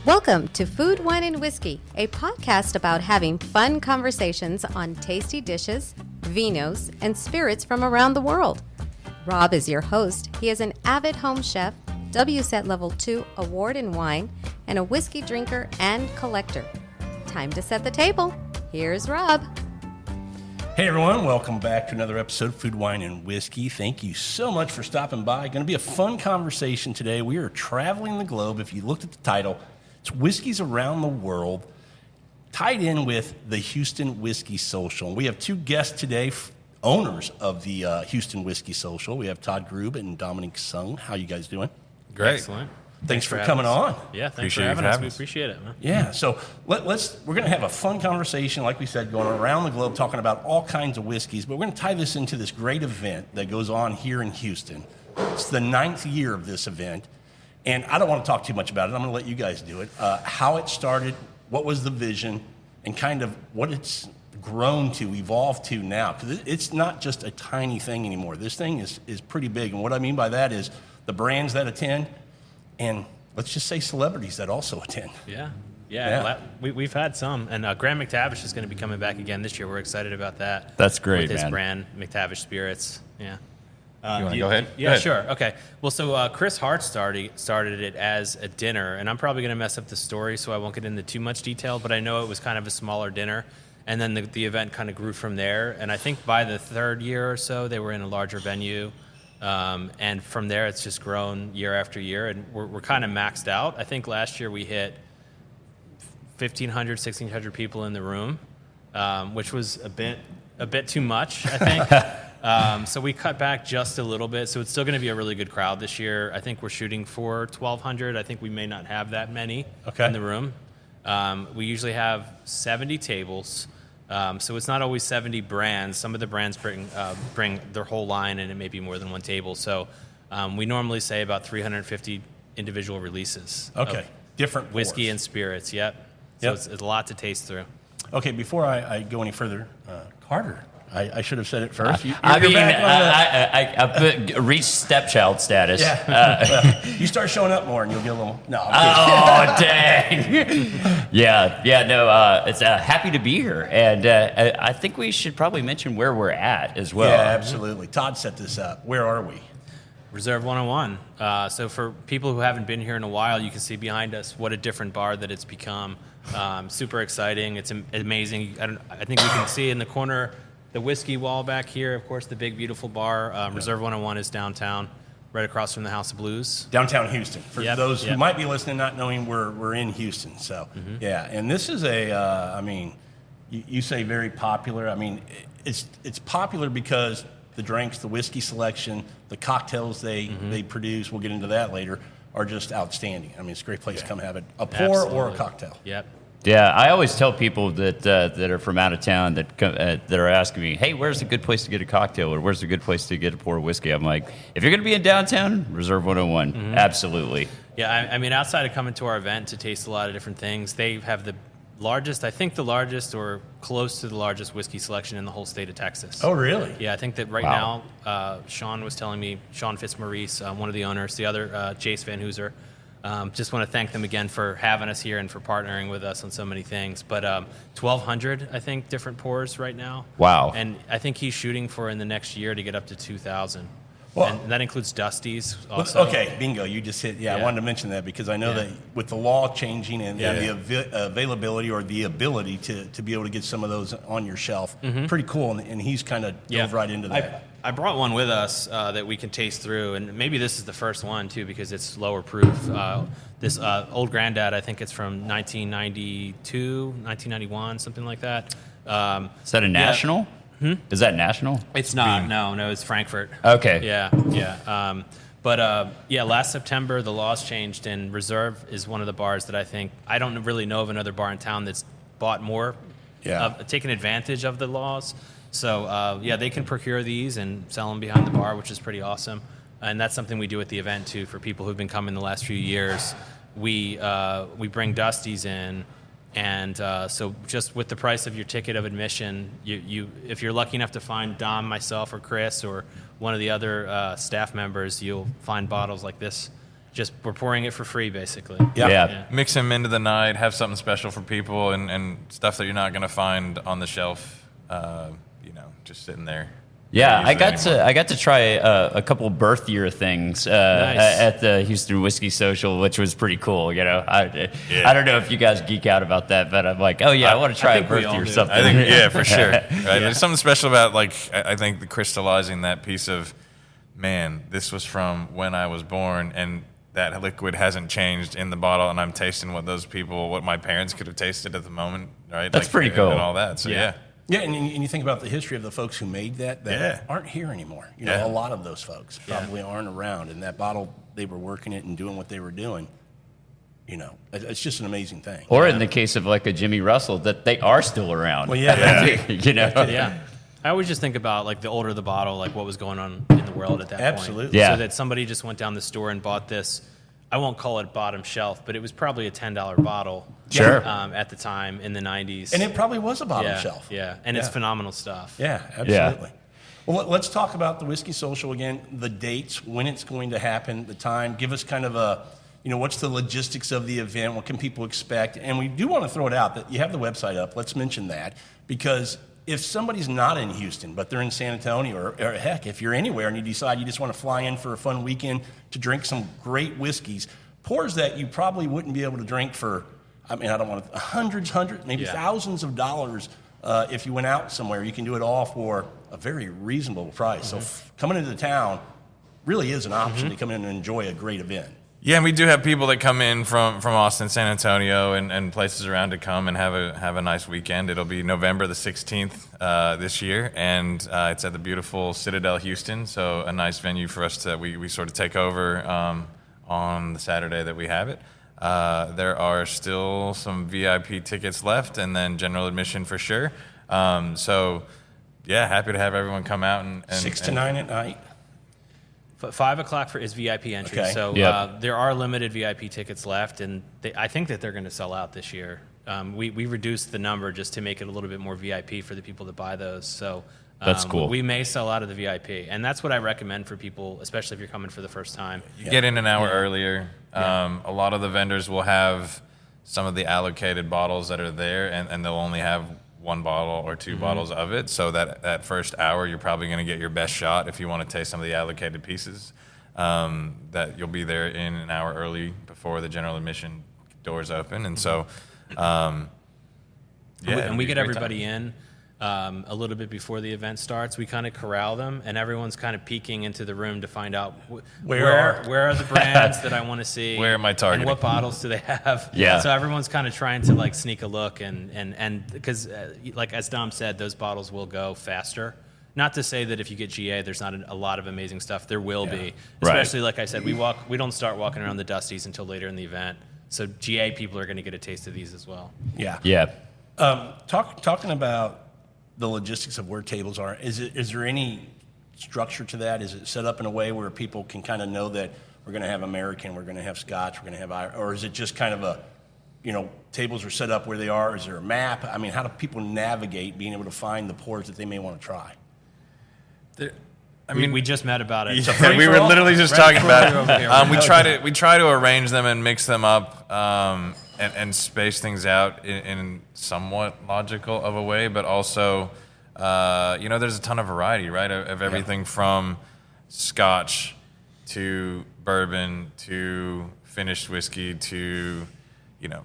Welcome to Food, Wine, and Whiskey, a podcast about having fun conversations on tasty dishes, vinos, and spirits from around the world. Rob is your host. He is an avid home chef, WSET Level 2 award in wine, and a whiskey drinker and collector. Time to set the table. Here's Rob. Hey everyone, welcome back to another episode of Food, Wine, and Whiskey. Thank you so much for stopping by. Going to be a fun conversation today. We are traveling the globe. If you looked at the title, it's Whiskeys Around the World, tied in with the Houston Whiskey Social. And we have two guests today, owners of the Houston Whiskey Social. We have Todd Grube and Dominic. How you guys doing? Great. Excellent. Thanks for coming on. Yeah, thanks for having us. We appreciate it, man. Yeah, so we're going to have a fun conversation, like we said, going around the globe, talking about all kinds of whiskeys, but we're going to tie this into this great event that goes on here in Houston. It's the 9th year of this event, and I don't want to talk too much about it. I'm going to let you guys do it. How it started, what was the vision, and kind of what it's grown to, evolved to now, because it's not just a tiny thing anymore. This thing is pretty big, and what I mean by that is the brands that attend, and let's just say celebrities that also attend. Yeah. We've had some, and Graham McTavish is going to be coming back again this year. We're excited about that. That's great, with his man. brand, McTavish Spirits. Yeah. You want to go ahead? Yeah, go ahead. Sure. Okay. Well, so Chris Hart started it as a dinner, and I'm probably going to mess up the story, so I won't get into too much detail, but I know it was kind of a smaller dinner, and then the event kind of grew from there, and I think by the third year or so, they were in a larger venue. And from there, it's just grown year after year, and we're kind of maxed out. I think last year we hit 1,500, 1,600 people in the room, which was a bit too much, I think. So we cut back just a little bit. So it's still going to be a really good crowd this year. I think we're shooting for 1,200. I think we may not have that many in the room. We usually have 70 tables. So it's not always 70 brands. Some of the brands bring their whole line, and it may be more than one table. So we normally say about 350 individual releases. Okay, different whiskey pours. and spirits. Yep. So it's a lot to taste through. Okay, before I go any further, Carter, I should have said it first. I reached stepchild status. Yeah. You start showing up more, and you'll get a little. No. Oh, dang. No, it's happy to be here. And I think we should probably mention where we're at as well. Yeah, absolutely. Todd set this up. Where are we? Reserve 101. So for people who haven't been here in a while, you can see behind us what a different bar that it's become. Super exciting. It's amazing. I think we can see in the corner the whiskey wall back here. Of course, the big, beautiful bar. Reserve 101 is downtown, right across from the House of Blues. Downtown Houston. For those who might be listening, not knowing we're in Houston. So, yeah. And this is you say very popular. I mean, it's popular because the drinks, the whiskey selection, the cocktails they produce, we'll get into that later, are just outstanding. I mean, it's a great place to come have a pour or a cocktail. Yep. Yeah, I always tell people that are from out of town that are asking me, hey, where's a good place to get a cocktail or where's a good place to get a pour of whiskey? I'm like, if you're going to be in downtown, Reserve 101. Absolutely. Yeah, I mean, outside of coming to our event to taste a lot of different things, they have the largest or close to the largest whiskey selection in the whole state of Texas. Oh, really? Yeah, I think that right now, Sean was telling me, Sean Fitzmaurice, one of the owners, the other, Jace Van Hooser, just want to thank them again for having us here and for partnering with us on so many things. But 1,200, I think, different pours right now. Wow. And I think he's shooting for in the next year to get up to 2,000. Well, and that includes Dusty's also. Okay, bingo. You just hit, I wanted to mention that because I know that with the law changing and the availability or the ability to be able to get some of those on your shelf, pretty cool. And he's kind of dove right into that. I brought one with us that we can taste through, and maybe this is the first one, too, because it's lower proof. This Old Granddad, I think it's from 1992, 1991, something like that. Is that a national? Is that national? It's not. No, it's Frankfurt. Okay. Yeah. Last September, the laws changed, and Reserve is one of the bars that I don't really know of another bar in town that's bought more, taken advantage of the laws. So, they can procure these and sell them behind the bar, which is pretty awesome. And that's something we do at the event, too, for people who've been coming the last few years. We bring Dusty's in. And so just with the price of your ticket of admission, you if you're lucky enough to find Dom, myself, or Chris, or one of the other staff members, you'll find bottles like this we're pouring it for free, basically. Yeah. Mix them into the night, have something special for people, and stuff that you're not going to find on the shelf, just sitting there. Yeah, Not using it anymore. I got to try a couple birth year things at the Houston Whiskey Social, which was pretty cool. I don't know if you guys geek out about that, but I'm like, I want to try a think we birth all year or do. something. I think, yeah, for sure. Right? Yeah. There's something special about, I think the crystallizing that piece of, man, this was from when I was born, and that liquid hasn't changed in the bottle, and I'm tasting what my parents could have tasted at the moment, right? That's pretty cool. And all that, so yeah. Yeah, and you think about the history of the folks who made that aren't here anymore. A lot of those folks probably aren't around. And that bottle, they were working it and doing what they were doing. It's just an amazing thing. Or in the case of like a Jimmy Russell, that they are still around. Well, yeah. Yeah. I always just think about like the older the bottle, like what was going on in the world at that point. Absolutely. Yeah. So that somebody just went down the store and bought this. I won't call it bottom shelf, but it was probably a $10 bottle. Sure. At the time in the 90s. And it probably was a bottom shelf. Yeah, and it's phenomenal stuff. Yeah, absolutely. Well, let's talk about the Whiskey Social again, the dates, when it's going to happen, the time. Give us kind of a, what's the logistics of the event? What can people expect? And we do want to throw it out that you have the website up. Let's mention that, because if somebody's not in Houston, but they're in San Antonio, or heck, if you're anywhere and you decide you just want to fly in for a fun weekend to drink some great whiskeys, pours that you probably wouldn't be able to drink for, I don't want to, hundreds, maybe thousands of dollars if you went out somewhere. You can do it all for a very reasonable price. So coming into the town really is an option to come in and enjoy a great event. Yeah, and we do have people that come in from Austin, San Antonio, and places around to come and have a nice weekend. It'll be November the 16th this year, and it's at the beautiful Citadel Houston, so a nice venue for us to we sort of take over on the Saturday that we have it. There are still some VIP tickets left, and then general admission for sure. So, yeah, happy to have everyone come out and 6 to 9 at night. 5 o'clock is VIP entry. Okay. So there are limited VIP tickets left, and I think that they're going to sell out this year. We reduced the number just to make it a little bit more VIP for the people that buy those. So that's cool. We may sell out of the VIP, and that's what I recommend for people, especially if you're coming for the first time. You get in an hour earlier. A lot of the vendors will have some of the allocated bottles that are there, and they'll only have one bottle or two bottles of it. So that first hour, you're probably going to get your best shot if you want to taste some of the allocated pieces. That you'll be there in an hour early before the general admission doors open, and so and we get everybody in a little bit before the event starts. We kind of corral them, and everyone's kind of peeking into the room to find out where are the brands that I want to see, where am I targeting, and what bottles do they have. Yeah. So everyone's kind of trying to like sneak a look, and because like as Dom said, those bottles will go faster. Not to say that if you get GA, there's not a lot of amazing stuff. There will be, especially like I said, we don't start walking around the Dusties until later in the event. So GA people are going to get a taste of these as well. Yeah. Talking about the logistics of where tables are, is there any structure to that? Is it set up in a way where people can kind of know that we're going to have American, we're going to have Scotch, we're going to have Irish, or is it just kind of a, tables are set up where they are? Is there a map? I mean, how do people navigate being able to find the pours that they may want to try? We just met about it. Yeah, we were literally just talking about it. We try to arrange them and mix them up and space things out in somewhat logical of a way, but also, there's a ton of variety, right? Of everything from Scotch to bourbon to finished whiskey to,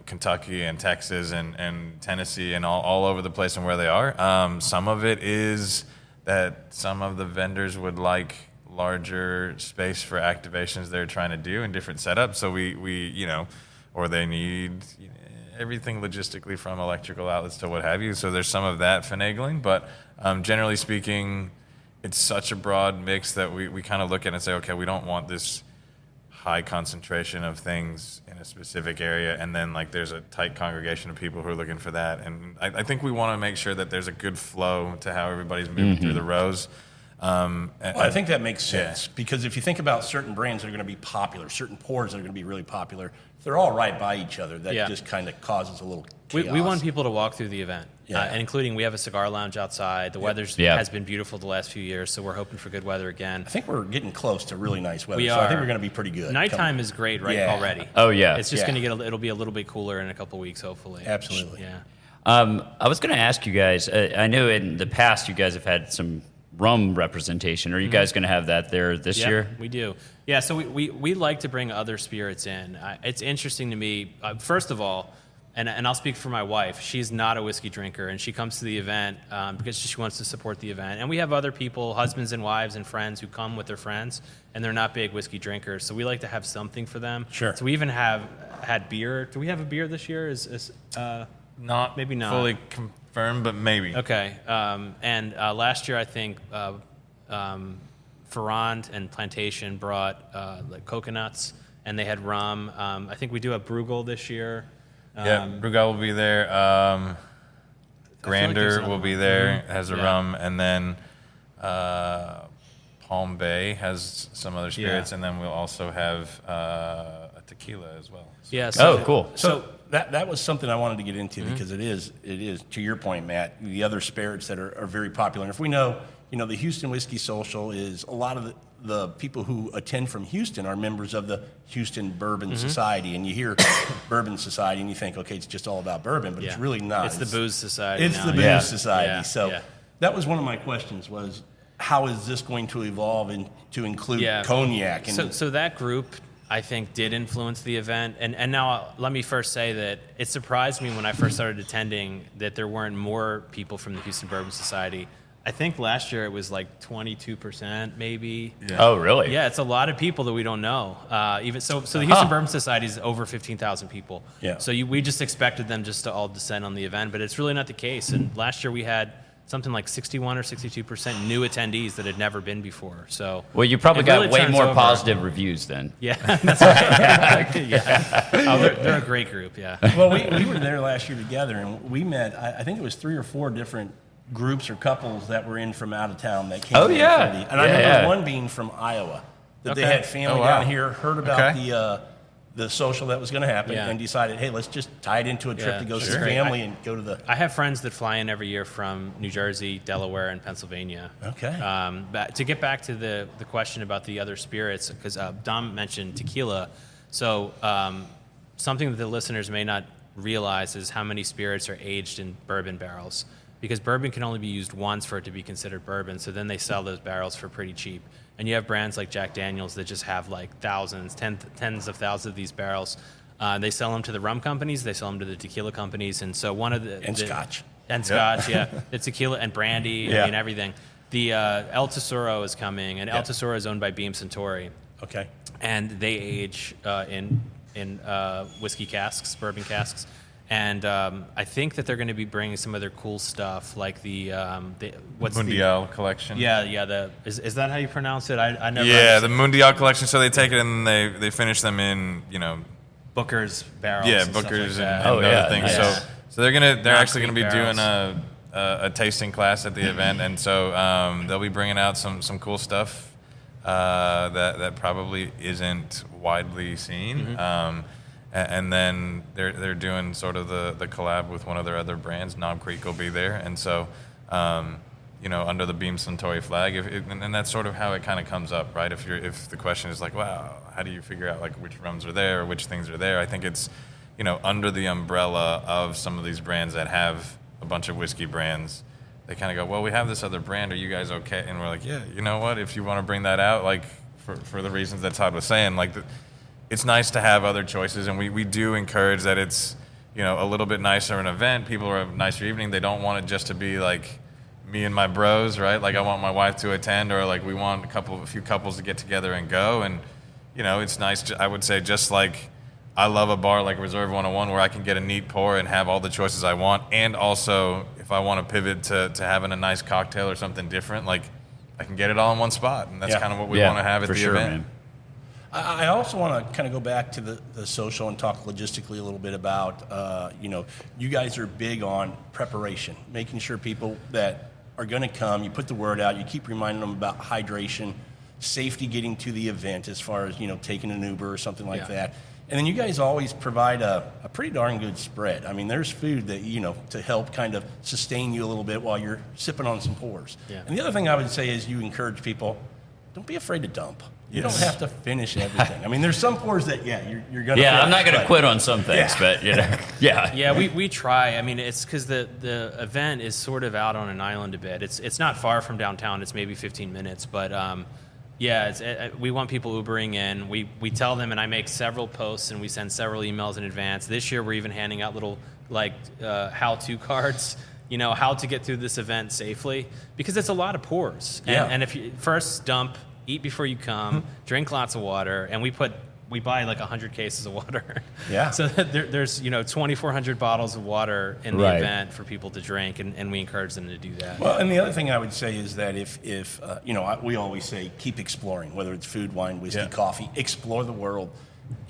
Kentucky and Texas and Tennessee and all over the place and where they are. Some of it is that some of the vendors would like larger space for activations they're trying to do in different setups. So we or they need everything logistically from electrical outlets to what have you. So there's some of that finagling, but generally speaking, it's such a broad mix that we kind of look at it and say, okay, we don't want this high concentration of things in a specific area, and then like there's a tight congregation of people who are looking for that. And I think we want to make sure that there's a good flow to how everybody's moving through the rows. I think that makes sense because if you think about certain brands that are going to be popular, certain pours that are going to be really popular, if they're all right by each other, that just kind of causes a little chaos. We want people to walk through the event. Yeah. And including we have a cigar lounge outside. The weather has been beautiful the last few years, so we're hoping for good weather again. I think we're getting close to really nice weather. We so are. I think we're going to be pretty good. Nighttime is great, right? Yeah. Already. Oh, yeah. It's just going to it'll be a little bit cooler in a couple weeks, hopefully. Absolutely. Yeah. I was going to ask you guys, I know in the past you guys have had some rum representation. Are you guys going to have that there this year? We do. Yeah, so we like to bring other spirits in. It's interesting to me, first of all, and I'll speak for my wife. She's not a whiskey drinker, and she comes to the event because she wants to support the event. And we have other people, husbands and wives and friends, who come with their friends, and they're not big whiskey drinkers. So we like to have something for them. Sure. So we even have had beer. Do we have a beer this year? Not maybe not fully confirmed, but maybe. Okay. And last year, I think Ferrand and Plantation brought like coconuts, and they had rum. I think we do have Bruegel this year. Bruegel will be there. Grander will be there, has a rum, and then Palm Bay has some other spirits, and then we'll also have a tequila as well. So, cool. So that was something I wanted to get into because it is to your point, Matt, the other spirits that are very popular. And if we know, the Houston Whiskey Social is a lot of the people who attend from Houston are members of the Houston Bourbon Society, and you hear Bourbon Society and you think, okay, it's just all about bourbon, but it's really not. It's the Booze Society. It's now. the Booze Society. Yeah. So that was one of my questions was, how is this going to evolve to include cognac? And so that group, I think, did influence the event. And now let me first say that it surprised me when I first started attending that there weren't more people from the Houston Bourbon Society. I think last year it was like 22%, maybe. Yeah. Oh, really? Yeah, it's a lot of people that we don't know. Even so the Houston Bourbon Society is over 15,000 people. Yeah. So we just expected them just to all descend on the event, but it's really not the case. And last year we had something like 61 or 62% new attendees that had never been before. So well, you probably got really way turns more over. Positive reviews then. Yeah, that's right. Yeah. Oh, they're a great group. Yeah. Well, we were there last year together, and we met. I think it was 3 or 4 different groups or couples that were in from out of town that came. Oh, in yeah. And I remember one being from Iowa. That they had family down here, heard about the social that was going to happen, and decided, hey, let's just tie it into a trip to go see family and go to the. I have friends that fly in every year from New Jersey, Delaware, and Pennsylvania. Okay. But to get back to the question about the other spirits, because Dom mentioned tequila, so something that the listeners may not realize is how many spirits are aged in bourbon barrels. Because bourbon can only be used once for it to be considered bourbon, so then they sell those barrels for pretty cheap. And you have brands like Jack Daniels that just have like thousands, tens of thousands of these barrels. They sell them to the rum companies, they sell them to the tequila companies, and so one of the Scotch. And Scotch, the tequila and brandy and everything. The El Tesoro is coming, and El Tesoro is owned by Beam Suntory. Okay. And they age in whiskey casks, bourbon casks. And I think that they're going to be bringing some other cool stuff, like the Mundial collection. Yeah. Is that how you pronounce it? I never. Yeah, the Mundial collection. So they take it and they finish them in Booker's barrels. Yeah, and Booker's stuff like and other things. Nice. So they're actually going to be barrels. doing a tasting class at the event, and so they'll be bringing out some cool stuff that probably isn't widely seen. And then they're doing sort of the collab with one of their other brands. Knob Creek will be there, and so under the Beam Suntory flag. And that's sort of how it kind of comes up, right? If the question is like, wow, how do you figure out like which rums are there or which things are there? I think it's under the umbrella of some of these brands that have a bunch of whiskey brands. They kind of go, well, we have this other brand. Are you guys okay? And we're like, yeah, you know what? If you want to bring that out, like for the reasons that Todd was saying, like it's nice to have other choices, and we do encourage that it's a little bit nicer an event. People are a nicer evening. They don't want it just to be like me and my bros, right? Like I want my wife to attend, or like we want a few couples to get together and go. And it's nice. I would say just like I love a bar like Reserve 101 where I can get a neat pour and have all the choices I want, and also if I want to pivot to having a nice cocktail or something different, like I can get it all in one spot, and that's kind of what we want to have at the event. Man. I also want to kind of go back to the social and talk logistically a little bit about, you guys are big on preparation, making sure people that are going to come, you put the word out, you keep reminding them about hydration, safety getting to the event as far as, taking an Uber or something like that. And then you guys always provide a pretty darn good spread. I mean, there's food that, to help kind of sustain you a little bit while you're sipping on some pours. Yeah. And the other thing I would say is you encourage people, don't be afraid to dump. You don't have to finish everything. I mean, there's some pours that, you're going to Yeah, I'm not going to quit on some things, but, yeah. Yeah, we try. I mean, it's because the event is sort of out on an island a bit. It's not far from downtown. It's maybe 15 minutes, but we want people Ubering in. We tell them, and I make several posts, and we send several emails in advance. This year, we're even handing out little how-to cards. How to get through this event safely, because it's a lot of pours. And if you first dump, eat before you come, drink lots of water, and we buy like 100 cases of water. Yeah. So that there's 2,400 bottles of water in the event for people to drink, and we encourage them to do that. Well, and the other thing I would say is that if we always say keep exploring, whether it's food, wine, whiskey, coffee, explore the world.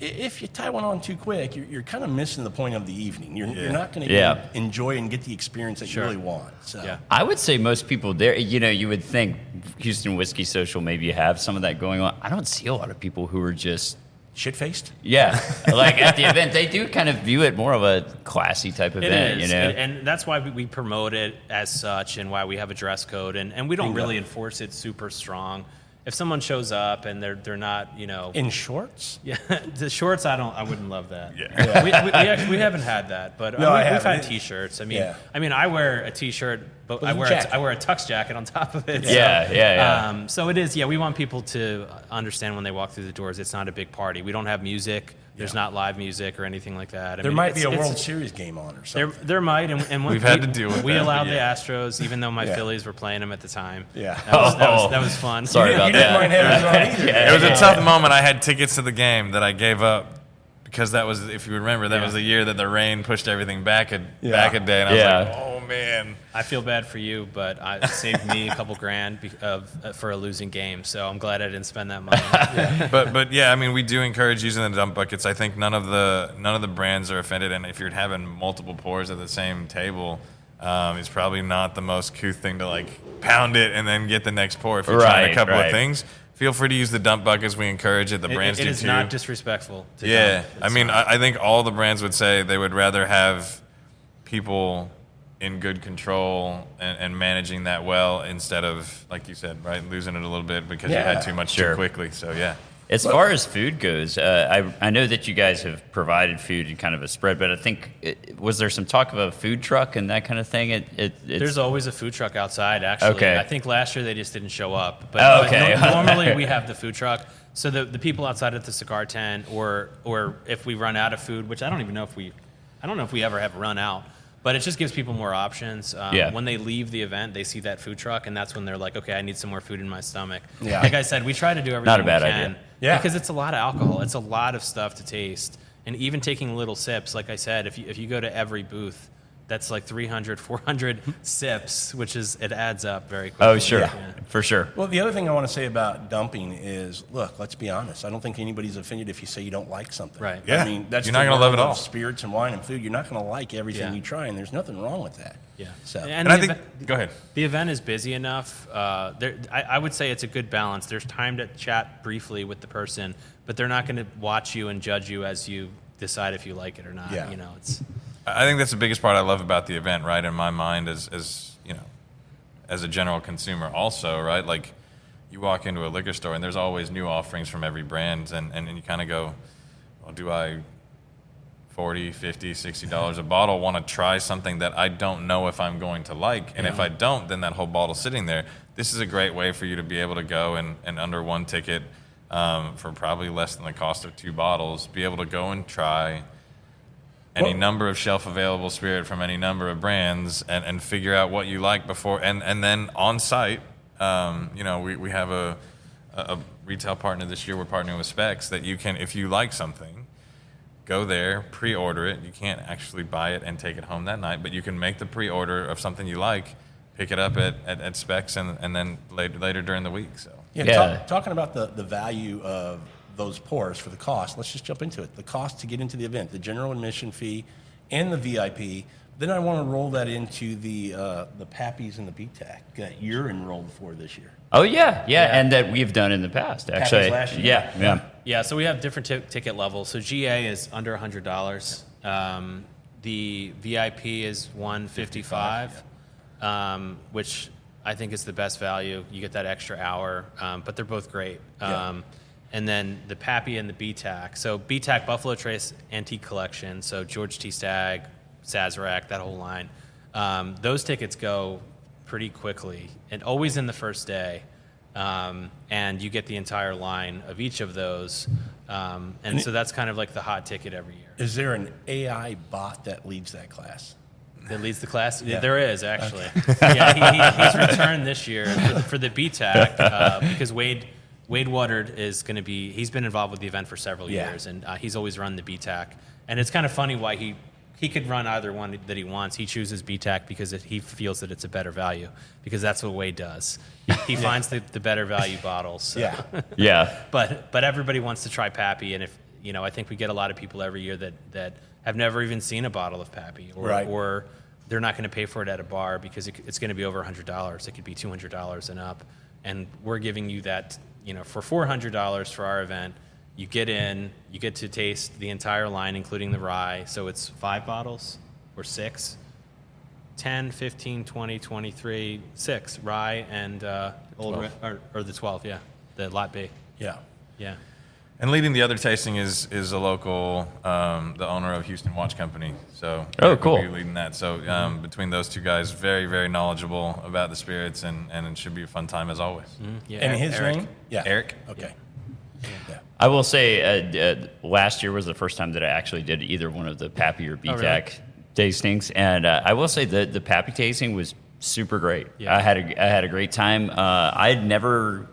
If you tie one on too quick, you're kind of missing the point of the evening. You're not going to enjoy and get the experience that you really want. So. I would say most people there, you would think Houston Whiskey Social, maybe you have some of that going on. I don't see a lot of people who are just shit-faced. Yeah, like at the event, they do kind of view it more of a classy type event, and that's why we promote it as such, and why we have a dress code, and we don't really enforce it super strong. If someone shows up and they're not, in shorts, the shorts, I wouldn't love that. Yeah. we haven't had that, but we've had t-shirts. I mean, I wear a t-shirt, but I wear a tux jacket on top of it. So it is. We want people to understand when they walk through the doors, it's not a big party. We don't have music. There's not live music or anything like that. There might be a World Series game on or something. There might, and we've had to deal with that. We allowed the Astros, even though my Phillies were playing them at the time. Yeah, that was fun. Sorry about that. You didn't mind having it on either. It was a tough moment. I had tickets to the game that I gave up because that was, if you remember, that was the year that the rain pushed everything back a day, and I was like, oh man. I feel bad for you, but it saved me a couple grand for a losing game, so I'm glad I didn't spend that money. But I mean, we do encourage using the dump buckets. I think none of the brands are offended, and if you're having multiple pours at the same table, it's probably not the most couth thing to like pound it and then get the next pour if you're trying a couple of things. Feel free to use the dump buckets. We encourage it. The brands do too. It is not disrespectful to dump. I mean, I think all the brands would say they would rather have people in good control and managing that well instead of, like you said, losing it a little bit because you had too much too quickly. So, As far as food goes, I know that you guys have provided food in kind of a spread, but I think, was there some talk of a food truck and that kind of thing? There's always a food truck outside, actually. Okay. I think last year they just didn't show up. But normally we have the food truck. So the people outside at the cigar tent, or if we run out of food, which I don't know if we ever have run out. But it just gives people more options. When they leave the event, they see that food truck, and that's when they're like, okay, I need some more food in my stomach. Yeah. Like I said, we try to do everything Not a bad we can. idea. Yeah. Because it's a lot of alcohol. It's a lot of stuff to taste. And even taking little sips, like I said, if you go to every booth, that's like 300, 400 sips, it adds up very quickly. Oh, sure. For sure. Well, the other thing I want to say about dumping is, look, let's be honest. I don't think anybody's offended if you say you don't like something. Right. I mean, that's you're not going to love it all. Spirits and wine and food. You're not going to like everything you try, and there's nothing wrong with that. Yeah. So. And I think, go ahead. The event is busy enough. I would say it's a good balance. There's time to chat briefly with the person, but they're not going to watch you and judge you as you decide if you like it or not. Yeah. I think that's the biggest part I love about the event, right? In my mind, as a general consumer, also, right? Like, you walk into a liquor store and there's always new offerings from every brand, and you kind of go, well, do I $40, $50, $60 a bottle want to try something that I don't know if I'm going to like? And if I don't, then that whole bottle's sitting there. This is a great way for you to be able to go and under one ticket, for probably less than the cost of 2 bottles, be able to go and try any number of shelf-available spirit from any number of brands and figure out what you like before. And then on site, we have a retail partner this year. We're partnering with Specs that you can, if you like something, go there, pre-order it. You can't actually buy it and take it home that night, but you can make the pre-order of something you like, pick it up at Specs, and then later during the week. So talking about the value of those pours for the cost, let's just jump into it. The cost to get into the event, the general admission fee and the VIP, Then I want to roll that into the Pappies and the BTAC that you're enrolled for this year. Oh yeah, and that we've done in the past actually. Last year. Yeah, so we have different ticket levels. So GA is under $100. The VIP is $155, which I think is the best value. You get that extra hour, but they're both great. And then the Pappy and the BTAC. So BTAC Buffalo Trace Antique Collection. So George T. Stagg, Sazerac, that whole line. Those tickets go pretty quickly and always in the first day. And you get the entire line of each of those. And so that's kind of like the hot ticket every year. Is there an AI bot that leads that class? That leads the class? Yeah. There is, actually. He's returned this year for the BTAC because Wade Woodard is going to be, he's been involved with the event for several years, and he's always run the BTAC. And it's kind of funny why he could run either one that he wants. He chooses BTAC because he feels that it's a better value, because that's what Wade does. He finds the better value bottles. So. Yeah. But everybody wants to try Pappy, and I think we get a lot of people every year that have never even seen a bottle of Pappy, or they're not going to pay for it at a bar because it's going to be over $100. It could be $200 and up, and we're giving you that, for $400 for our event. You get in, you get to taste the entire line, including the rye. So it's 5 bottles or 6, 10, 15, 20, 23, 6 rye and or the 12, the lot B. Yeah. And leading the other tasting is a local, the owner of Houston Watch Company. So cool. We'll be leading that. So between those two guys, very, very knowledgeable about the spirits, and it should be a fun time as always. And his name? Yeah. Eric. Okay. Yeah. I will say last year was the first time that I actually did either one of the Pappy or BTAC tastings, and I will say the Pappy tasting was super great. Yeah. I had a great time. I'd never.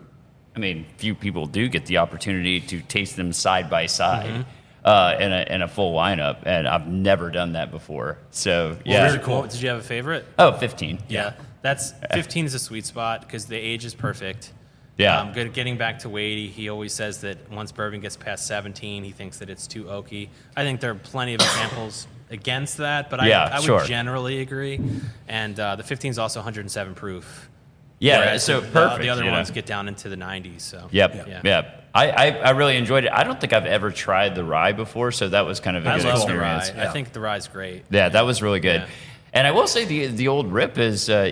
Few people do get the opportunity to taste them side by side in a full lineup, and I've never done that before. So, yeah. Very cool. Did you have a favorite? Oh, 15. Yeah. 15 is a sweet spot because the age is perfect. Yeah. Getting back to Wade, he always says that once bourbon gets past 17, he thinks that it's too oaky. I think there are plenty of examples against that, but I would generally agree. And the 15 is also 107 proof. Yeah, whereas so perfect. The other ones get down into the 90s. So. Yep. I really enjoyed it. I don't think I've ever tried the rye before, so that was kind of a good experience. The rye. Yeah. I think the rye's great. Yeah, that was really good. Yeah. And I will say the old Rip is, I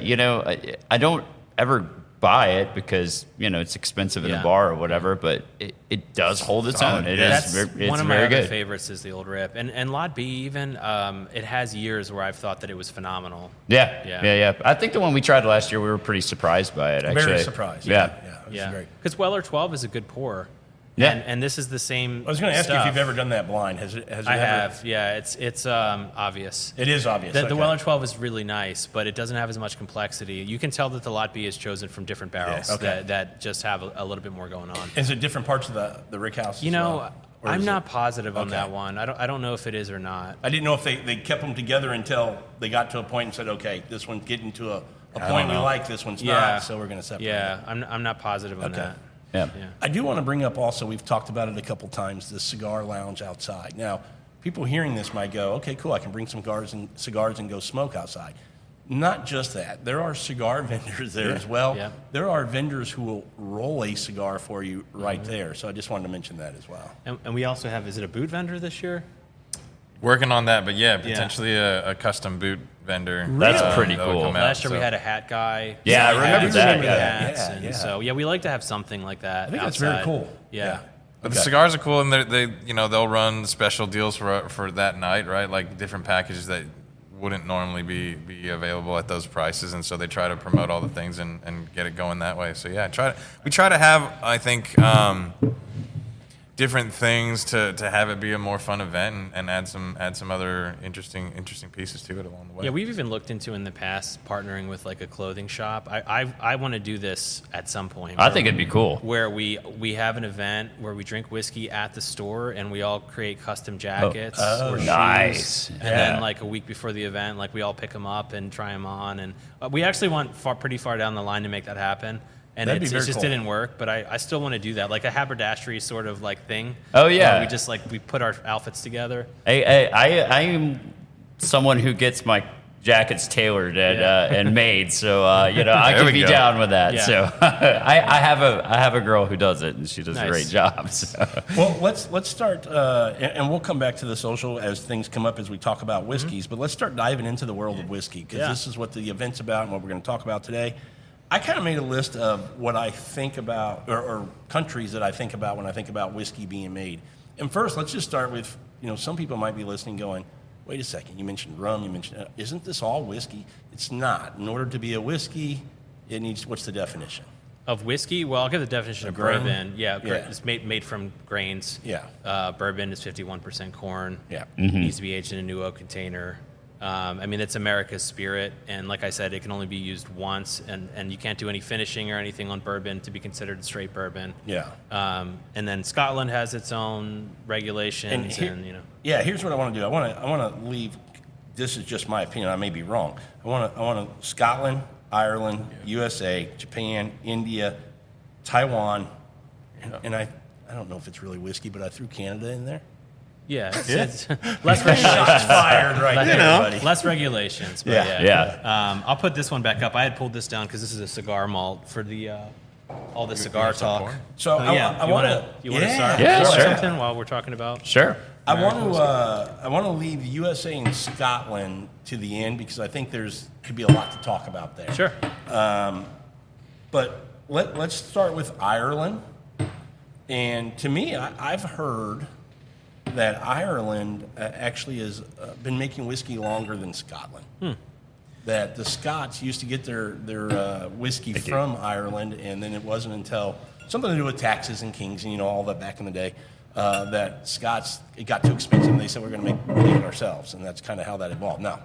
don't ever buy it because it's expensive in a bar or whatever, but it does hold its own. It's one of my very other good. favorites is the old Rip, and Lot B even it has years where I've thought that it was phenomenal. Yeah. I think the one we tried last year, we were pretty surprised by it. Actually, very surprised. Yeah, it was great. Because Weller 12 is a good pour. Yeah, and this is the same. I was going to ask you if stuff. you've ever done that blind. Has it? I have. Yeah, it's obvious. It is obvious. The Weller 12 is really nice, but it doesn't have as much complexity. You can tell that the Lot B is chosen from different barrels that just have a little bit more going on. Is it different parts of the rick house? I'm not positive on that one. I don't know if it is or not. I didn't know if they kept them together until they got to a point and said, okay, this one's getting to a point we like, this one's not, so we're going to separate. Yeah, I'm not positive on that. Yeah. I do want to bring up also, we've talked about it a couple times, the cigar lounge outside. Now, people hearing this might go, okay, cool, I can bring some cigars and go smoke outside. Not just that. There are cigar vendors there as well. Yeah. There are vendors who will roll a cigar for you right there. So I just wanted to mention that as well. And we also have, is it a boot vendor this year? Working on that, but potentially a custom boot vendor. That's pretty that would cool. come out, Last year we had a hat guy. Yeah, I remember that. The hats, Yeah, and yeah. so we like to have something like that. I think that's outside. very cool. Yeah. But the cigars are cool, and they'll run special deals for that night, right? Like different packages that wouldn't normally be available at those prices, and so they try to promote all the things and get it going that way. So we try to have, I think, different things to have it be a more fun event and add some other interesting pieces to it along the way. Yeah, we've even looked into in the past partnering with like a clothing shop. I want to do this at some point. I think it'd be cool. Where we have an event where we drink whiskey at the store and we all create custom jackets or shoes. Nice. And then like a week before the event, like we all pick them up and try them on. And we actually went pretty far down the line to make that happen. And it just cool. didn't work, but I still want to do that, like a haberdashery sort of like thing. Oh, yeah. We put our outfits together. I am someone who gets my jackets tailored and made. So I There could we be go. down with that. Yeah. So I have a girl who does it, and she does a Nice. great job. So. Well, let's start, and we'll come back to the social as things come up as we talk about whiskeys. But let's start diving into the world of whiskey, because this is what the event's about and what we're going to talk about today. I kind of made a list of what I think about, or countries that I think about when I think about whiskey being made. And first, let's just start with, some people might be listening going, wait a second, you mentioned rum, isn't this all whiskey? It's not. In order to be a whiskey, it needs, what's the definition? Of whiskey? Well, I'll give the definition of grain? bourbon. Yeah, Yeah. it's made from grains. Yeah. Bourbon is 51% corn. Yeah. It needs to be aged in a new oak container. It's America's spirit, and like I said, it can only be used once, and you can't do any finishing or anything on bourbon to be considered straight bourbon. Yeah. And then Scotland has its own regulations, Yeah, here's what I want to do. I want to leave. This is just my opinion. I may be wrong. I want to Scotland, Ireland, USA, Japan, India, Taiwan, and I don't know if it's really whiskey, but I threw Canada in there. Yeah, it's less regulations. Fired right there, buddy. Less regulations. But Yeah. I'll put this one back up. I had pulled this down because this is a cigar malt for the all the cigar talk. So I you want want to to start Yeah, with sure. something while we're talking about? Sure. I want to leave USA and Scotland to the end because I think could be a lot to talk about there. Sure. But let's start with Ireland. And to me, I've heard that Ireland actually has been making whiskey longer than Scotland. That the Scots used to get their whiskey from Ireland, and then it wasn't until something to do with taxes and kings and all that back in the day that Scots, it got too expensive, and they said we're going to make it ourselves, and that's kind of how that evolved. Now,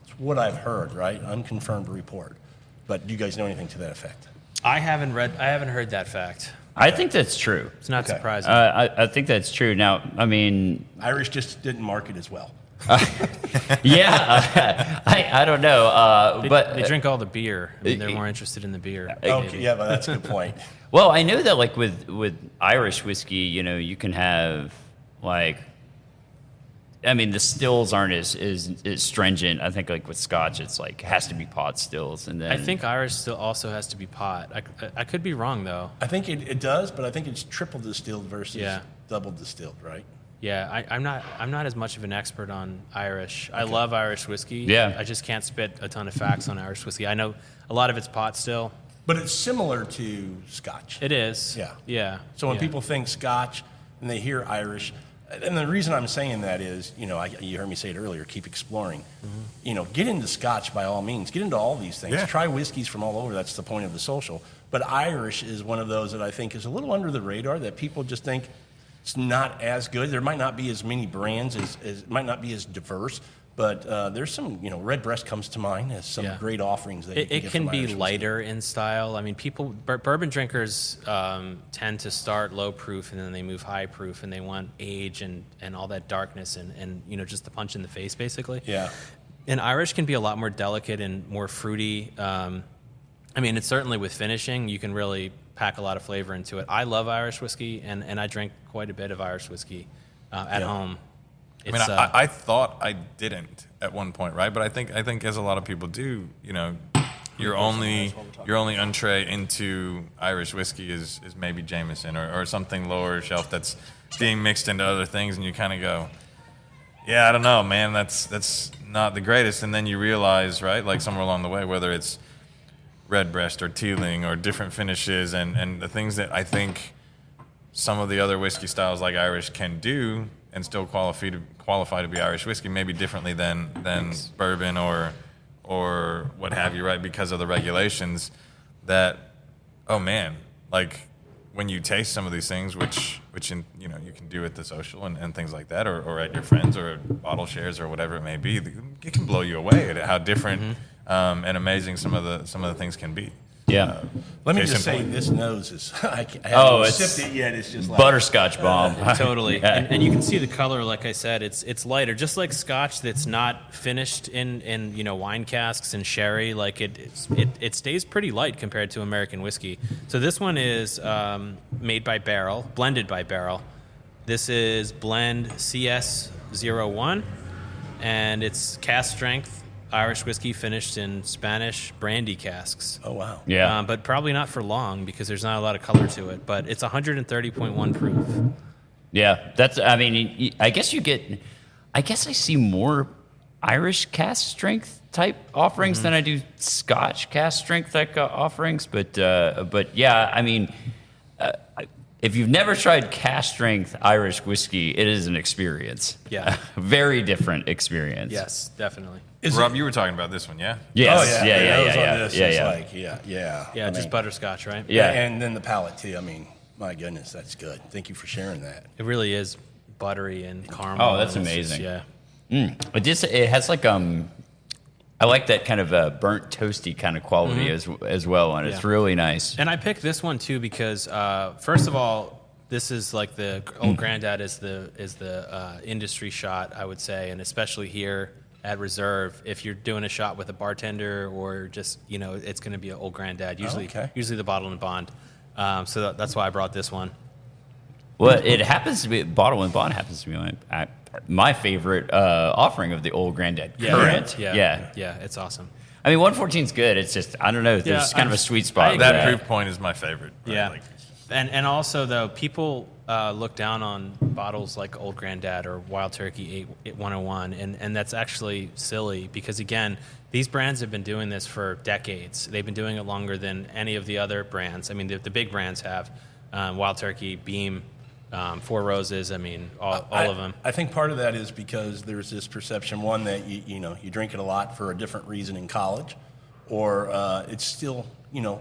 it's what I've heard, right? Unconfirmed report. But do you guys know anything to that effect? I haven't heard that fact. I think that's true. It's not Okay. surprising. I think that's true. Now, Irish just didn't market as well. yeah, I don't know, but they drink all the beer. They're more interested in the beer. Okay, yeah, but that's a good point. well, I know that like with Irish whiskey, you can have the stills aren't as stringent. I think like with Scotch, it's like has to be pot stills, and then I think Irish still also has to be pot. I could be wrong though. I think it does, but I think it's triple distilled versus double distilled, right? Yeah, I'm not as much of an expert on Irish. I love Irish whiskey. Yeah. I just can't spit a ton of facts on Irish whiskey. I know a lot of it's pot still. But it's similar to Scotch. It is. Yeah. Yeah. So when yeah. people think Scotch and they hear Irish, and the reason I'm saying that is, you heard me say it earlier, keep exploring. Mm-hmm. Get into Scotch by all means. Get into all these things. Yeah. Try whiskeys from all over. That's the point of the social. But Irish is one of those that I think is a little under the radar that people just think it's not as good. There might not be as many brands, as might not be as diverse. But there's some, Redbreast comes to mind as some great offerings that you can it get can from be Irish whiskey. lighter in style. I mean, bourbon drinkers tend to start low proof and then they move high proof, and they want age and all that darkness and just the punch in the face, basically. Yeah. And Irish can be a lot more delicate and more fruity. It's certainly with finishing, you can really pack a lot of flavor into it. I love Irish whiskey, and I drink quite a bit of Irish whiskey at home. I thought I didn't at one point, right? But I think as a lot of people do, your only entree into Irish whiskey is maybe Jameson or something lower shelf that's being mixed into other things, and you kind of go, yeah, I don't know, man, that's not the greatest. And then you realize, right, like somewhere along the way, whether it's Redbreast or Teeling or different finishes and the things that I think some of the other whiskey styles like Irish can do and still qualify to be Irish whiskey, maybe differently than bourbon or what have you, right? Because of the regulations that, oh man, like when you taste some of these things, which you can do at the social and things like that, or at your friends or bottle shares or whatever it may be, it can blow you away at how different and amazing some of the things can be. Yeah. Let me Jason, just say, please. this nose is, I haven't it's sipped it yet. It's just like butterscotch bomb. Totally, Yeah. and you can see the color. Like I said, it's lighter, just like Scotch that's not finished in wine casks and sherry. Like it stays pretty light compared to American whiskey. So this one is made by barrel, blended by barrel. This is blend CS01, and it's cask strength Irish whiskey finished in Spanish brandy casks. Oh, wow. Yeah. But probably not for long because there's not a lot of color to it. But it's 130.1 proof. Yeah, that's. I mean, I guess you get. I guess I see more Irish cask strength type offerings than I do Scotch cask strength type offerings. But yeah, I mean, if you've never tried cask strength Irish whiskey, it is an experience. Yeah, very different experience. Yes, definitely. Rob, you were talking about this one, yeah? Yes. Oh, yeah. Yeah. That was on Yeah. this. Yeah. It's Yeah. like, yeah. Yeah, just butterscotch, right? Yeah. And then the palate, too. I mean, my goodness, that's good. Thank you for sharing that. It really is buttery and caramel. Oh, that's and it's amazing. Just, It has like I like that kind of burnt toasty kind of quality as well, and it's really nice. And I picked this one too because first of all, this is like the Old Grandad is the industry shot, I would say, and especially here at Reserve, if you're doing a shot with a bartender or just it's going to be an Old Grandad. Usually the bottle and bond. So that's why I brought this one. Well, it happens to be bottle and bond happens to be my favorite offering of the Old Grandad current. Yeah, it's awesome. I mean, 114 is good. It's just I don't know. There's kind of a sweet spot. That proof point is my favorite. Right? Yeah. And also, though, people look down on bottles like Old Grandad or Wild Turkey 101, and that's actually silly because, again, these brands have been doing this for decades. They've been doing it longer than any of the other brands. I mean, the big brands have Wild Turkey, Beam, Four Roses. I mean, all of them. I think part of that is because there's this perception, one, that you drink it a lot for a different reason in college, or it's still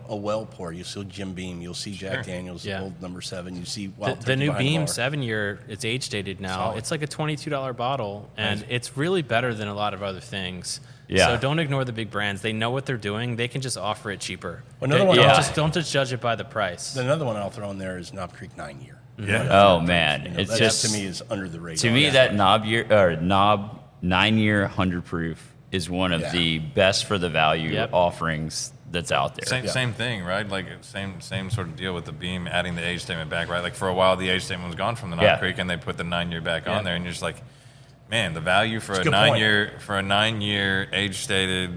a well pour. You see Jim Beam, you'll see Jack Daniels, Old Number 7. You see Wild Turkey the new behind Beam the bar. 7-year. It's age dated now. Solid. It's like a $22 bottle, and it's really better than a lot of other things. Yeah. So don't ignore the big brands. They know what they're doing. They can just offer it cheaper. Another one, Don't just judge it by the price. Another one I'll throw in there is Knob Creek 9-year. Yeah. Oh man, it's that just to me is under the radar. to me that knob 9-year 100 proof is one of the best for the value offerings that's out there. Same thing, right? Like same sort of deal with the Beam, adding the age statement back, right? Like for a while, the age statement was gone from the Knob Creek, and they put the 9-year back on there, and you're just like, man, the value for a 9-year age stated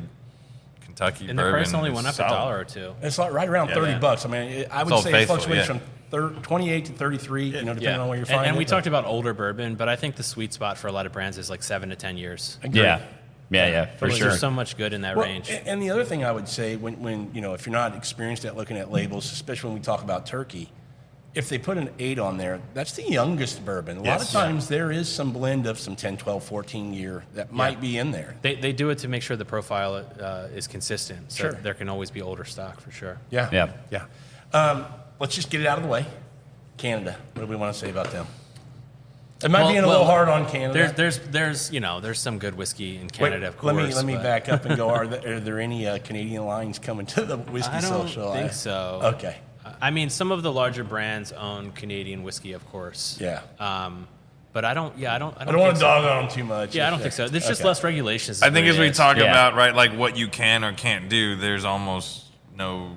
Kentucky and bourbon. the price only went up solid. $1 or $2. It's like right around $30. I mean, I would all say faithful, it fluctuates from 28 to 33, depending on where you're finding it. And we talked about older bourbon, but I think the sweet spot for a lot of brands is like 7 to 10 years. Yeah, for sure. There's so much good in that range. And the other thing I would say, when if you're not experienced at looking at labels, especially when we talk about turkey, if they put an 8 on there, that's the youngest bourbon. A lot of times there is some blend of some 10, 12, 14 year that might be in there. They do it to make sure the profile is consistent. So there can always be older stock for sure. Yeah. Let's just get it out of the way. Canada. What do we want to say about them? It might be a little hard on Canada. There's some good whiskey in Canada, of course. Let me back up and go. Are there any Canadian lines coming to the Whiskey Social? I don't think so. Okay. I mean, some of the larger brands own Canadian whiskey, of course. Yeah. But I don't want to dog on them too much. Yeah, I don't think so. There's just less regulations. I think as we talk about, right, like what you can or can't do, there's almost no.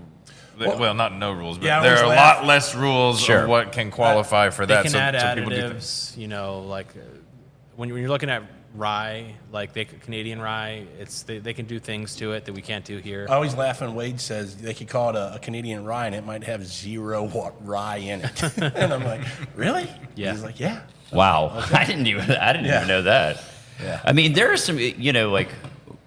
Well, not no rules, but there are a lot less rules of what can qualify for that. They can add additives, like when you're looking at rye, like Canadian rye, they can do things to it that we can't do here. I always laugh when Wade says they could call it a Canadian rye and it might have 0 rye in it. And I'm like, really? Yeah. He's like, yeah. Wow. Okay. I didn't even know that. Yeah. I mean, there are some, like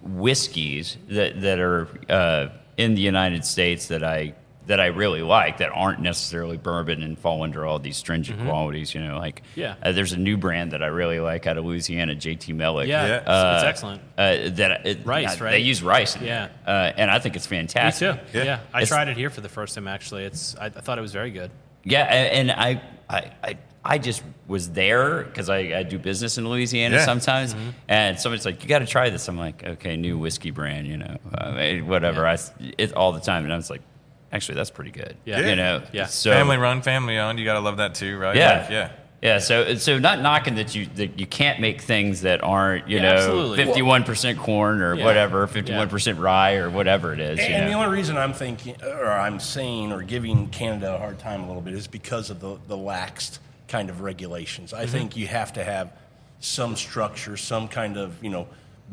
whiskeys that are in the United States that I really like that aren't necessarily bourbon and fall under all these stringent qualities. There's a new brand that I really like out of Louisiana, JT Mellick. It's excellent. Rice, right? They use rice. And I think it's fantastic. Me too. Yeah. I tried it here for the first time. Actually, I thought it was very good. Yeah, and I just was there because I do business in Louisiana sometimes, and somebody's like, "You got to try this." I'm like, "Okay, new whiskey brand, whatever." It's all the time, and I was like, "Actually, that's pretty good." Yeah. So, family run, family owned. You got to love that too, right? Yeah. So not knocking that you can't make things that aren't 51% corn or whatever, 51% rye or whatever it is. And the only reason I'm thinking, or I'm saying, or giving Canada a hard time a little bit is because of the laxed kind of regulations. I think you have to have some structure, some kind of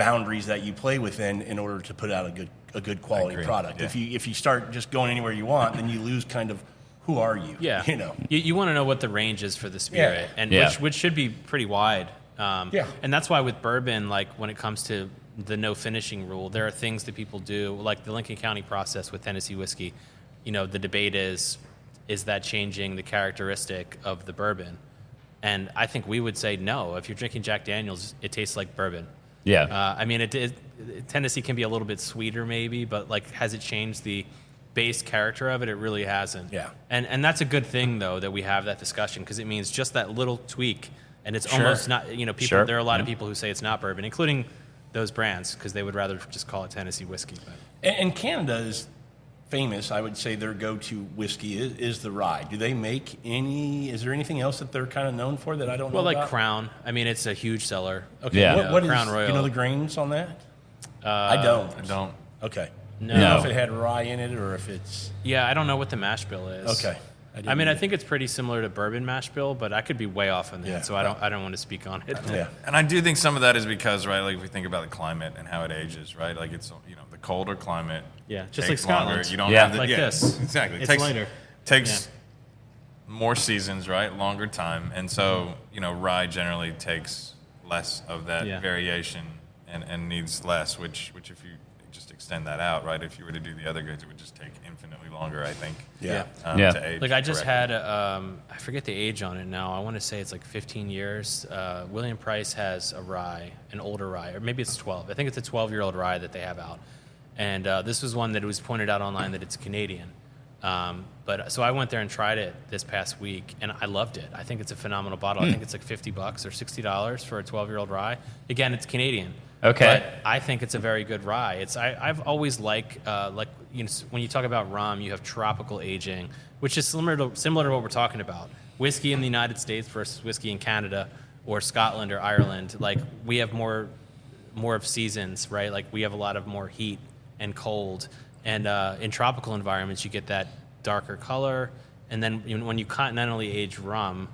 boundaries that you play within in order to put out a good quality product. Yeah. If you start just going anywhere you want, then you lose kind of who are you? Yeah. You know. You want to know what the range is for the spirit, and which should be pretty wide. And that's why with bourbon, like when it comes to the no finishing rule, there are things that people do, like the Lincoln County process with Tennessee whiskey. You know, the debate is that changing the characteristic of the bourbon? And I think we would say no. If you're drinking Jack Daniel's, it tastes like bourbon. Yeah. I mean, Tennessee can be a little bit sweeter maybe, but like, has it changed the base character of it? It really hasn't. Yeah. And that's a good thing though, that we have that discussion, because it means just that little tweak, and it's almost not, you know, people, there are a lot of people who say it's not bourbon, including those brands, because they would rather just call it Tennessee whiskey. But. And Canada is famous. I would say their go-to whiskey is the rye. Do they make is there anything else that they're kind of known for that I don't know Well, about? like Crown. I mean, it's a huge seller. Okay. Yeah. What Crown is, Royal. do you know the grains on that? I don't. Okay. No. Do you know if it had rye in it or if it's... Yeah, I don't know what the mash bill is. Okay. I mean, I think it's pretty similar to bourbon mash bill, but I could be way off on that, Yeah. so I don't want to speak on it. Yeah. And I do think some of that is because, right, like if we think about the climate and how it ages, right, like it's, you know, the colder climate. Yeah, just takes like Scotland. longer. You don't Yeah. have the, Like this. Exactly. It's later. Takes more seasons, right, longer time, and so you know, rye generally takes less of that variation and needs less. Which if you just extend that out, right, if you were to do the other goods, it would just take infinitely longer, I think. Yeah. To age Like I just correctly. had, I forget the age on it now. I want to say it's like 15 years. William Price has a rye, an older rye, or maybe it's 12. I think it's a 12-year-old rye that they have out. And this was one that was pointed out online that it's Canadian. But so I went there and tried it this past week, and I loved it. I think it's a phenomenal bottle. I think it's like $50 or $60 for a 12-year-old rye. Again, it's Canadian. Okay. But I think it's a very good rye. I've always like you know, when you talk about rum, you have tropical aging, which is similar to what we're talking about. Whiskey in the United States versus whiskey in Canada or Scotland or Ireland. Like we have more of seasons, right? Like we have a lot of more heat and cold. And in tropical environments, you get that darker color. And then when you continentally age rum,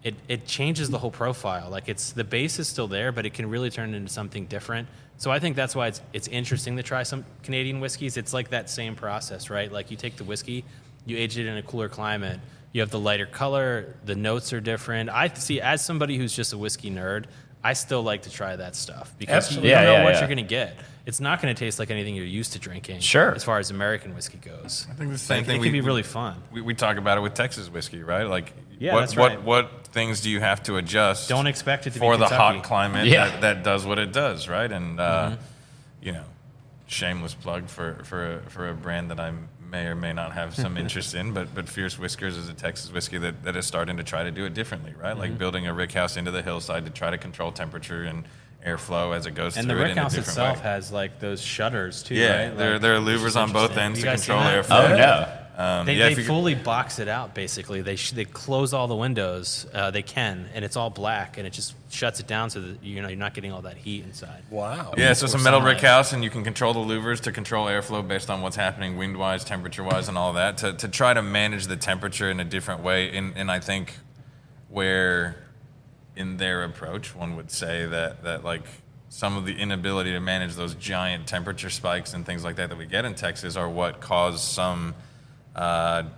it changes the whole profile. Like the base is still there, but it can really turn into something different. So I think that's why it's interesting to try some Canadian whiskeys. It's like that same process, right? Like you take the whiskey, you age it in a cooler climate. You have the lighter color, the notes are different. I see, as somebody who's just a whiskey nerd, I still like to try that stuff because you don't know what you're going to get. It's not going to taste like anything you're used to drinking. Sure. As far as American whiskey goes. I think the same thing. It can be really fun. We talk about it with Texas whiskey, right? Like, that's right. what things do you have to adjust? Don't expect it to be for the Kentucky. hot climate that does what it does, right? And you know, shameless plug for a brand that I may or may not have some interest in, but Fierce Whiskers is a Texas whiskey that is starting to try to do it differently, right? Like building a rick house into the hillside to try to control temperature and airflow as it goes and through the it rick in a house different itself way. has like those shutters too, Yeah, right? there are louvers on both ends You to guys control seen that? airflow. Oh, no. They fully box it out, basically. They close all the windows. They can, and it's all black, and it just shuts it down so that you're not getting all that heat inside. Wow. Yeah, so it's a metal sunlight. rick house, and you can control the louvers to control airflow based on what's happening wind-wise, temperature-wise, and all that, to try to manage the temperature in a different way. And I think where in their approach, one would say that like some of the inability to manage those giant temperature spikes and things like that we get in Texas are what cause some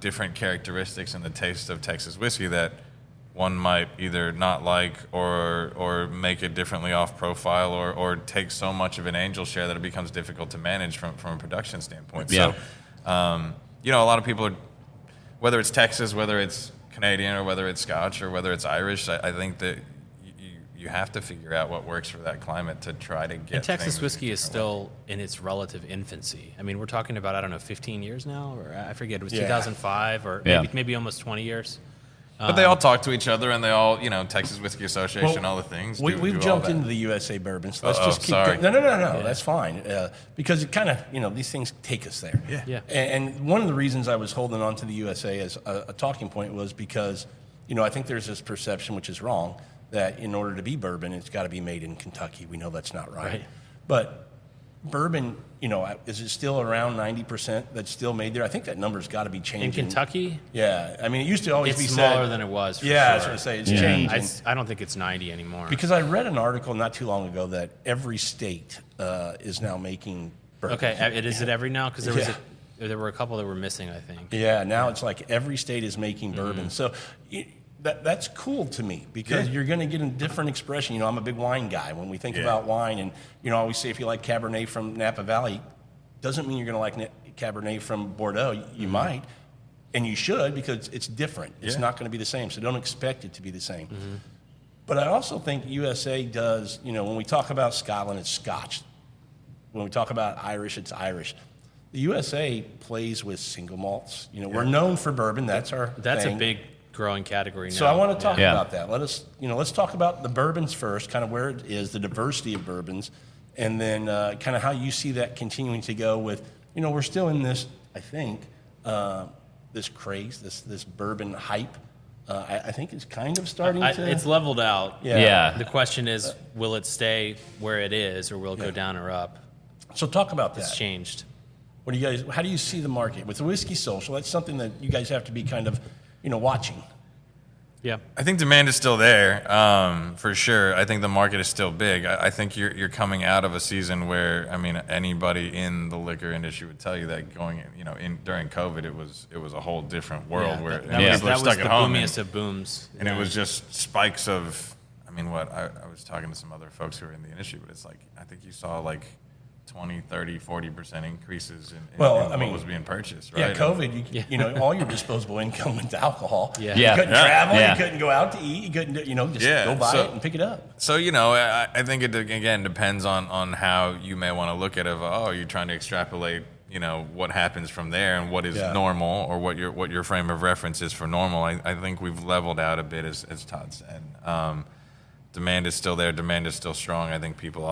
different characteristics in the taste of Texas whiskey that one might either not like or make it differently off profile or take so much of an angel share that it becomes difficult to manage from a production standpoint. Yeah. So, you know, a lot of people are, whether it's Texas, whether it's Canadian, or whether it's Scotch, or whether it's Irish, I think that you have to figure out what works for that climate to try to get. And Texas things whiskey in a is different still in its relative infancy. I mean, we're talking about, I don't know, 15 years now, or I forget, it was Yeah. 2005, or Yeah. maybe almost 20 years. way. But they all talk to each other, and they all, you know, Texas Whiskey Association, all the things. We've do all jumped that. into the USA bourbon, so let's just keep sorry. going. No, that's fine. Because it kind of, you know, these things take us there. Yeah. And one of the reasons I was holding on to the USA as a talking point was because, you know, I think there's this perception, which is wrong, that in order to be bourbon, it's got to be made in Kentucky. We know that's not right. But bourbon, is it still around 90% that's still made there? I think that number's got to be changing. In Kentucky? Yeah. I mean, it used to always be smaller than it was, for yeah, sure. I was going to say, it's changing. I don't think it's 90 anymore. Because I read an article not too long ago that every state is now making bourbon. Okay, is it every now? Because there were a couple that were missing, I think. Yeah, now it's like every state is making bourbon. So that's cool to me because you're going to get a different expression. I'm a big wine guy. When we think about wine, and I always say if you like Cabernet from Napa Valley, doesn't mean you're going to like Cabernet from Bordeaux. You might, and you should because it's different. It's not going to be the same. So don't expect it to be the same. But I also think USA does. When we talk about Scotland, it's Scotch. When we talk about Irish, it's Irish. The USA plays with single malts. We're known for bourbon. That's our thing. A big growing category now. So I want to talk about that. Let's talk about the bourbons first, kind of where it is, the diversity of bourbons, and then kind of how you see that continuing to go with, we're still in this, I think, this craze, this bourbon hype. I think it's kind of starting to... It's leveled out. Yeah. The question is, will it stay where it is, or will it go down or up? So talk about that. It's changed. How do you see the market? With the Whiskey Social, that's something that you guys have to be kind of, watching. Yeah. I think demand is still there, for sure. I think the market is still big. I think you're coming out of a season where, anybody in the liquor industry would tell you that during COVID, it was a whole different world where people are stuck at home. That was the boomiest of booms. And it was just spikes of, I was talking to some other folks who are in the industry, but it's like, I think you saw 20, 30, 40% increases in what was being purchased, right? Yeah, COVID, all your disposable income went to alcohol. Yeah. You couldn't travel, you couldn't go out to eat, you couldn't, just go buy it and pick it up. So, I think it, again, depends on how you may want to look at it. You're trying to extrapolate, what happens from there and what is normal or what your frame of reference is for normal. I think we've leveled out a bit, as Todd said. Demand is still there. Demand is still strong. I think people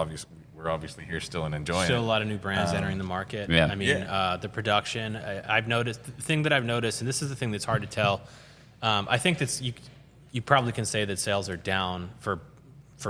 we're obviously here still and enjoying Still it. a lot of new brands entering the market. Yeah. The production, I've noticed, the thing that I've noticed, and this is the thing that's hard to tell, I think that you probably can say that sales are down for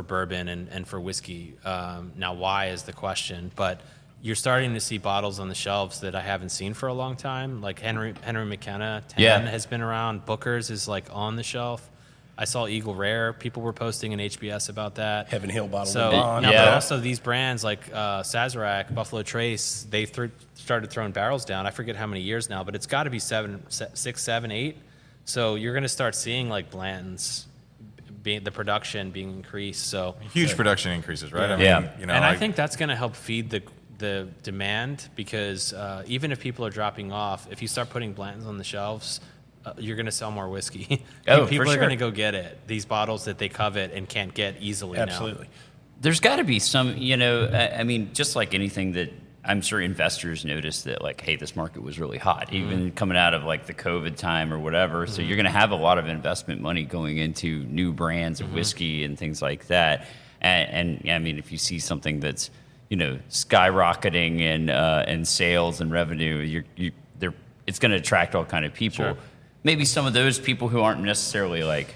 bourbon and for whiskey. Now, why is the question, but you're starting to see bottles on the shelves that I haven't seen for a long time, like Henry McKenna 10 has been around, Booker's is on the shelf. I saw Eagle Rare. People were posting in HBS about that. Heaven Hill bottle. But also these brands like Sazerac, Buffalo Trace, they started throwing barrels down. I forget how many years now, but it's got to be 6, 7, 8. So you're going to start seeing Blanton's, the production being increased. So huge production increases, right? I think that's going to help feed the demand because even if people are dropping off, if you start putting Blanton's on the shelves, you're going to sell more whiskey. People are going to go get it. These bottles that they covet and can't get easily Absolutely. now. There's got to be some, just like anything that I'm sure investors noticed that hey, this market was really hot, even coming out of the COVID time or whatever. So you're going to have a lot of investment money going into new brands of whiskey and things like that. And if you see something that's, skyrocketing in sales and revenue, it's going to attract all kind of people. Sure. Maybe some of those people who aren't necessarily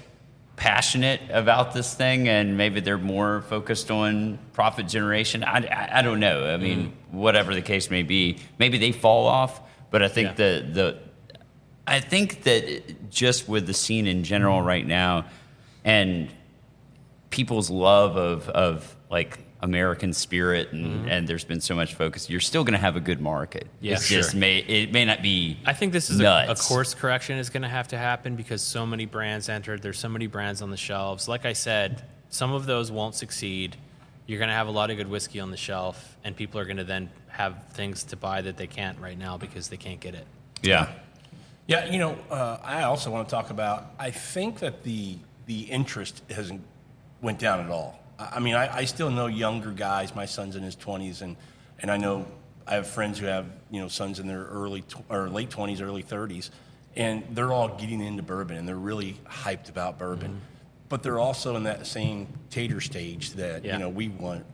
passionate about this thing and maybe they're more focused on profit generation. I don't know. Whatever the case may be, maybe they fall off. But I think I think that just with the scene in general right now and people's love of American spirit and there's been so much focus, you're still going to have a good market. Yeah, it may not be. I think this is a course correction is going to have to happen because so many brands entered. There's so many brands on the shelves. Like I said, some of those won't succeed. You're going to have a lot of good whiskey on the shelf, and people are going to then have things to buy that they can't right now because they can't get it. Yeah. Yeah, I also want to talk about, I think that the interest hasn't went down at all. I still know younger guys. My son's in his 20s, and I know I have friends who have sons in their late 20s, early 30s, and they're all getting into bourbon, and they're really hyped about bourbon. But they're also in that same tater stage that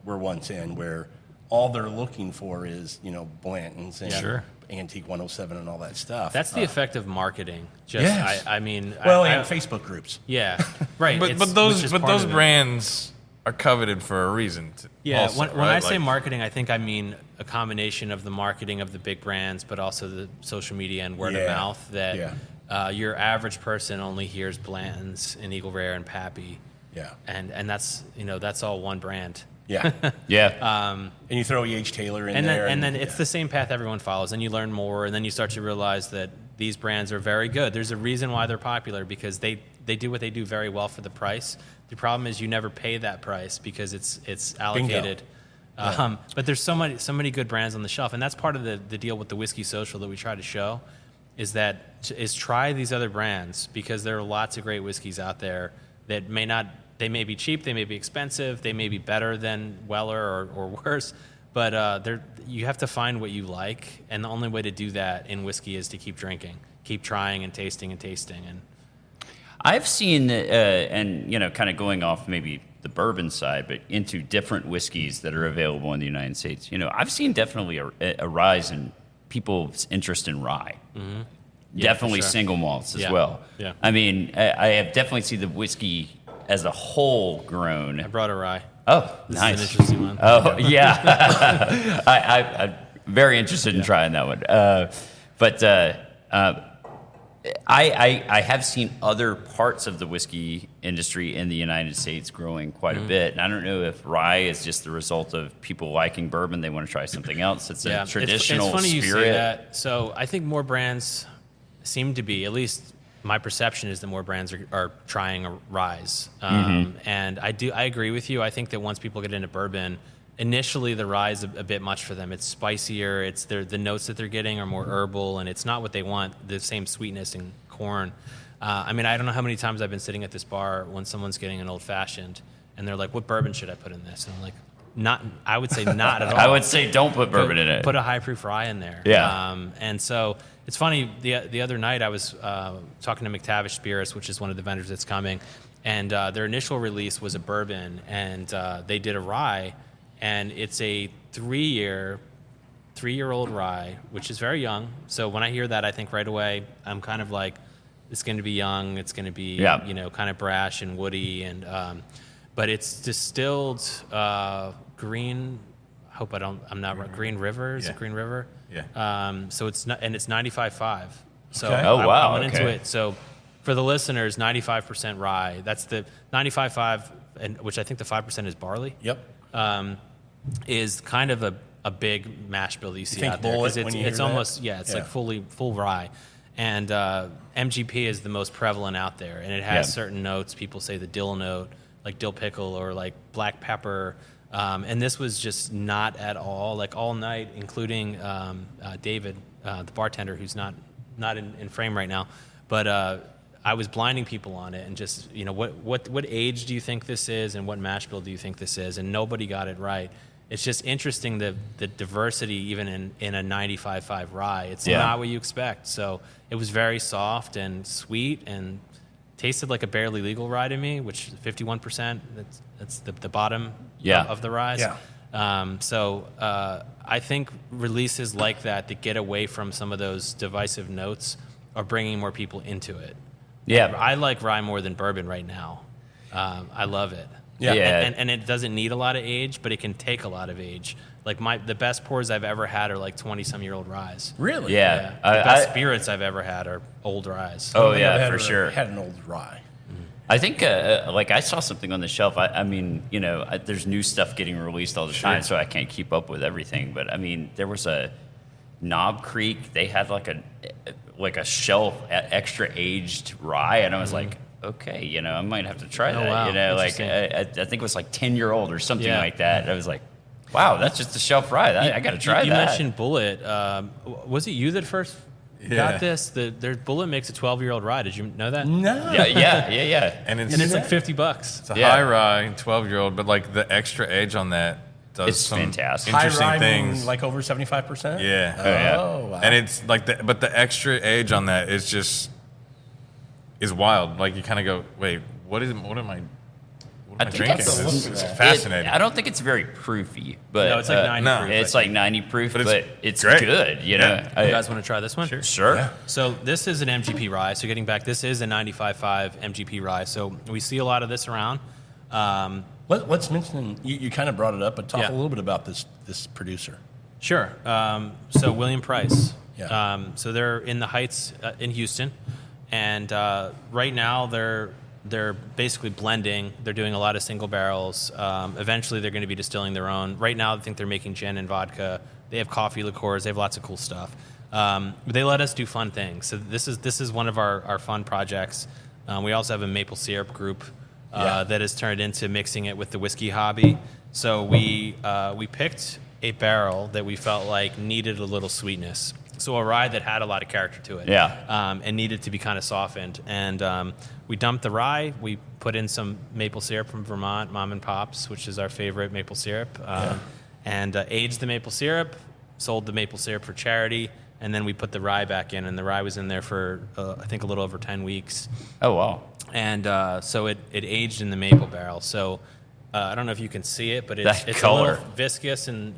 we're once in, where all they're looking for is Blanton's and Antique 107 and all that stuff. That's the effect of marketing. Yes. And Facebook groups. Yeah, right. But those brands are coveted for a reason. Yeah, also, when right? I say marketing, I think I mean a combination of the marketing of the big brands, but also the social media and word of mouth. That your average person only hears Blanton's and Eagle Rare and Pappy. Yeah. And that's that's all one brand. Yeah. Yeah. And you throw E.H. Taylor in And there. then it's the same path everyone follows. And you learn more, and then you start to realize that these brands are very good. There's a reason why they're popular, because they do what they do very well for the price. The problem is you never pay that price because it's allocated. But there's so many good brands on the shelf, and that's part of the deal with the Whiskey Social that we try to show, is try these other brands, because there are lots of great whiskeys out there that they may be cheap, they may be expensive, they may be better than Weller or worse, but you have to find what you like, and the only way to do that in whiskey is to keep drinking, keep trying and tasting. And I've seen, and kind of going off maybe the bourbon side, but into different whiskeys that are available in the United States. I've seen definitely a rise in people's interest in rye. Mm-hmm. Definitely single malts as well. Yeah. I mean, I have definitely seen the whiskey as a whole grown. I brought a rye. Oh, this nice. is an interesting one. Oh, yeah. I'm very interested in trying that one. I have seen other parts of the whiskey industry in the United States growing quite a bit. And I don't know if rye is just the result of people liking bourbon. They want to try something else. It's a traditional it's funny spirit. You say that. So I think more brands seem to be, at least my perception is that more brands are trying a rise. And I agree with you. I think that once people get into bourbon, initially the rye is a bit much for them. It's spicier. It's the notes that they're getting are more herbal, and it's not what they want, the same sweetness and corn. I mean, I don't know how many times I've been sitting at this bar when someone's getting an old fashioned and they're like, what bourbon should I put in this? And I'm like, I would say not at all. I would say don't put bourbon in it. Put a high proof rye in there. Yeah. And so it's funny, the other night I was talking to McTavish Spirits, which is one of the vendors that's coming, and their initial release was a bourbon, and they did a rye, and it's a 3-year-old rye, which is very young. So when I hear that, I think right away, I'm kind of like, it's going to be young, it's going to be kind of brash and woody, and but it's distilled green. I hope I'm not right. Green River, is it Green River? Yeah. So it's not, and it's 95.5. So I went into it. So for the listeners, 95% rye. That's the 95.5, and which I think the 5% is barley. Yep. Is kind of a big mash bill that you see out there, because it's almost like full rye, and MGP is the most prevalent out there, and it has certain notes. People say the dill note, like dill pickle or like black pepper, and this was just not at all. Like all night, including David, the bartender, who's not in frame right now, but I was blinding people on it, and just what age do you think this is, and what mash bill do you think this is, and nobody got it right. It's just interesting the diversity even in a 95.5 rye. It's not what you expect. So it was very soft and sweet and tasted like a barely legal rye to me, which is 51%. That's the bottom of the rye. Yeah. So I think releases like that get away from some of those divisive notes are bringing more people into it. Yeah, I like rye more than bourbon right now. I love it. Yeah. And it doesn't need a lot of age, but it can take a lot of age. Like the best pours I've ever had are like 20-some-year-old ryes. Really? Yeah. The best spirits I've ever had are old ryes. Oh yeah, for sure. Had an old rye. I think I saw something on the shelf. I mean, there's new stuff getting released all the time, so I can't keep up with everything. But I mean, there was a Knob Creek. They had like a shelf extra aged rye, and I was like, okay, I might have to try that. Wow. I think it was like 10-year-old or something like that. I was like, wow, that's just a shelf rye. I got to try that. You mentioned Bullet. Was it you that first got this? Their Bullet makes a 12-year-old rye. Did you know that? No. Yeah. And it's like $50. It's a high rye, 12-year-old, but like the extra age on that does some fantastic. interesting high rye things. Like over 75%? Yeah. Oh, wow. And it's like but the extra age on that is wild. Like you kind of go, wait, what am I drinking? It's fascinating. I don't think it's very proofy, but no, it's like 90 proof. It's like 90 proof, but it's great. Good. You guys want to try this one? Sure. Yeah. So this is an MGP rye. So getting back, this is a 95.5 MGP rye. So we see a lot of this around. Let's mention, you kind of brought it up, but talk Yeah. a little bit about this producer. Sure. So William Price. Yeah. So they're in the Heights in Houston, and right now they're basically blending. They're doing a lot of single barrels. Eventually, they're going to be distilling their own. Right now, I think they're making gin and vodka. They have coffee liqueurs. They have lots of cool stuff. They let us do fun things. So this is one of our fun projects. We also have a maple syrup group that has turned into mixing it with the whiskey hobby. So we picked a barrel that we felt like needed a little sweetness. So a rye that had a lot of character to it, and needed to be kind of softened. And we dumped the rye. We put in some maple syrup from Vermont, Mom and Pop's, which is our favorite maple syrup, and aged the maple syrup. Sold the maple syrup for charity, and then we put the rye back in. And the rye was in there for I think a little over 10 weeks. Oh wow! And so it aged in the maple barrel. So I don't know if you can see it, but it's a little viscous, and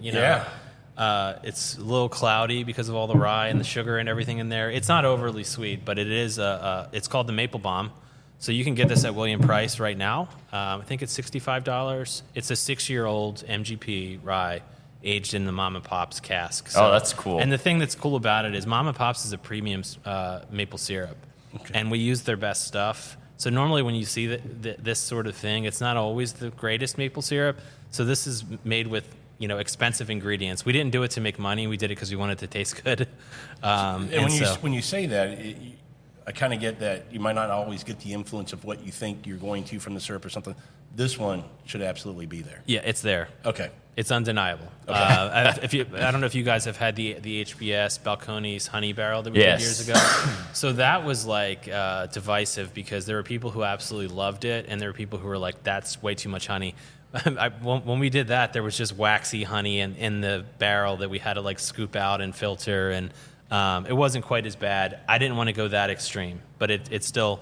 it's a little cloudy because of all the rye and the sugar and everything in there. It's not overly sweet, but it is. It's called the Maple Bomb. So you can get this at William Price right now. I think it's $65. It's a 6-year-old MGP rye aged in the Mom and Pop's cask. So, that's cool. And the thing that's cool about it is Mom and Pop's is a premium maple syrup, and we use their best stuff. So normally when you see this sort of thing, it's not always the greatest maple syrup. So this is made with expensive ingredients. We didn't do it to make money. We did it because we wanted it to taste good. And when you say that, I kind of get that you might not always get the influence of what you think you're going to from the syrup or something. This one should absolutely be there. Yeah, it's there. Okay. It's undeniable. Okay. I don't know if you guys have had the HBS Balcones honey barrel that we did years ago. So that was like divisive because there were people who absolutely loved it, and there were people who were like, "That's way too much honey." When we did that, there was just waxy honey in the barrel that we had to like scoop out and filter, and it wasn't quite as bad. I didn't want to go that extreme, but it's still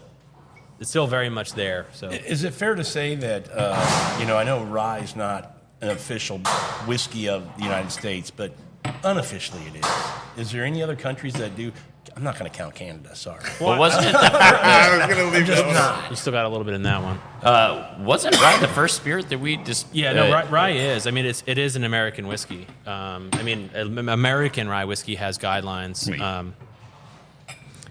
very much there. So is it fair to say that I know rye is not an official whiskey of the United States, but unofficially it is. Is there any other countries that do? I'm not going to count Canada. Sorry. Well, wasn't it? I was going to leave Just that not. you still got a little bit in that one. Wasn't rye the first spirit that we just? Yeah, no, rye is. I mean, it is an American whiskey. American rye whiskey has guidelines.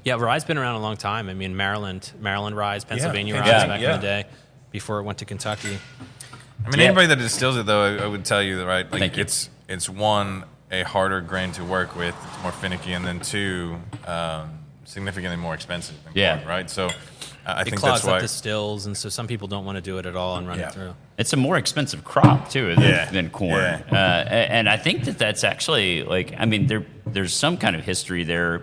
Yeah, rye's been around a long time. I mean, Maryland rye, Pennsylvania rye back in the day, before it went to Kentucky. I mean, anybody that distills it, though, I would tell you that, right? Like, it's one, a harder grain to work with, it's more finicky, and then two, significantly more expensive than corn, right? So I think that's why it clogs up the stills, and so some people don't want to do it at all and run it through. It's a more expensive crop too than corn, and I think that's actually there's some kind of history there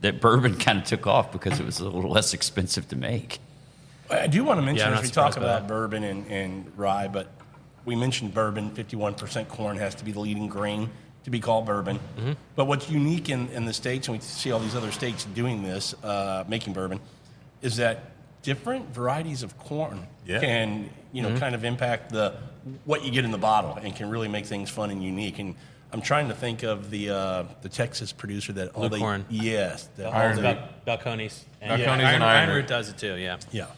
that bourbon kind of took off because it was a little less expensive to make. I do want to mention as we talk about that. bourbon and rye, but we mentioned bourbon, 51% corn has to be the leading grain to be called bourbon. Mm-hmm. But what's unique in the States, and we see all these other states doing this, making bourbon, is that different varieties of corn can kind of impact what you get in the bottle and can really make things fun and unique. And I'm trying to think of the Texas producer that Blue corn. Yes. Balcones. And Iron Root does it too, yeah.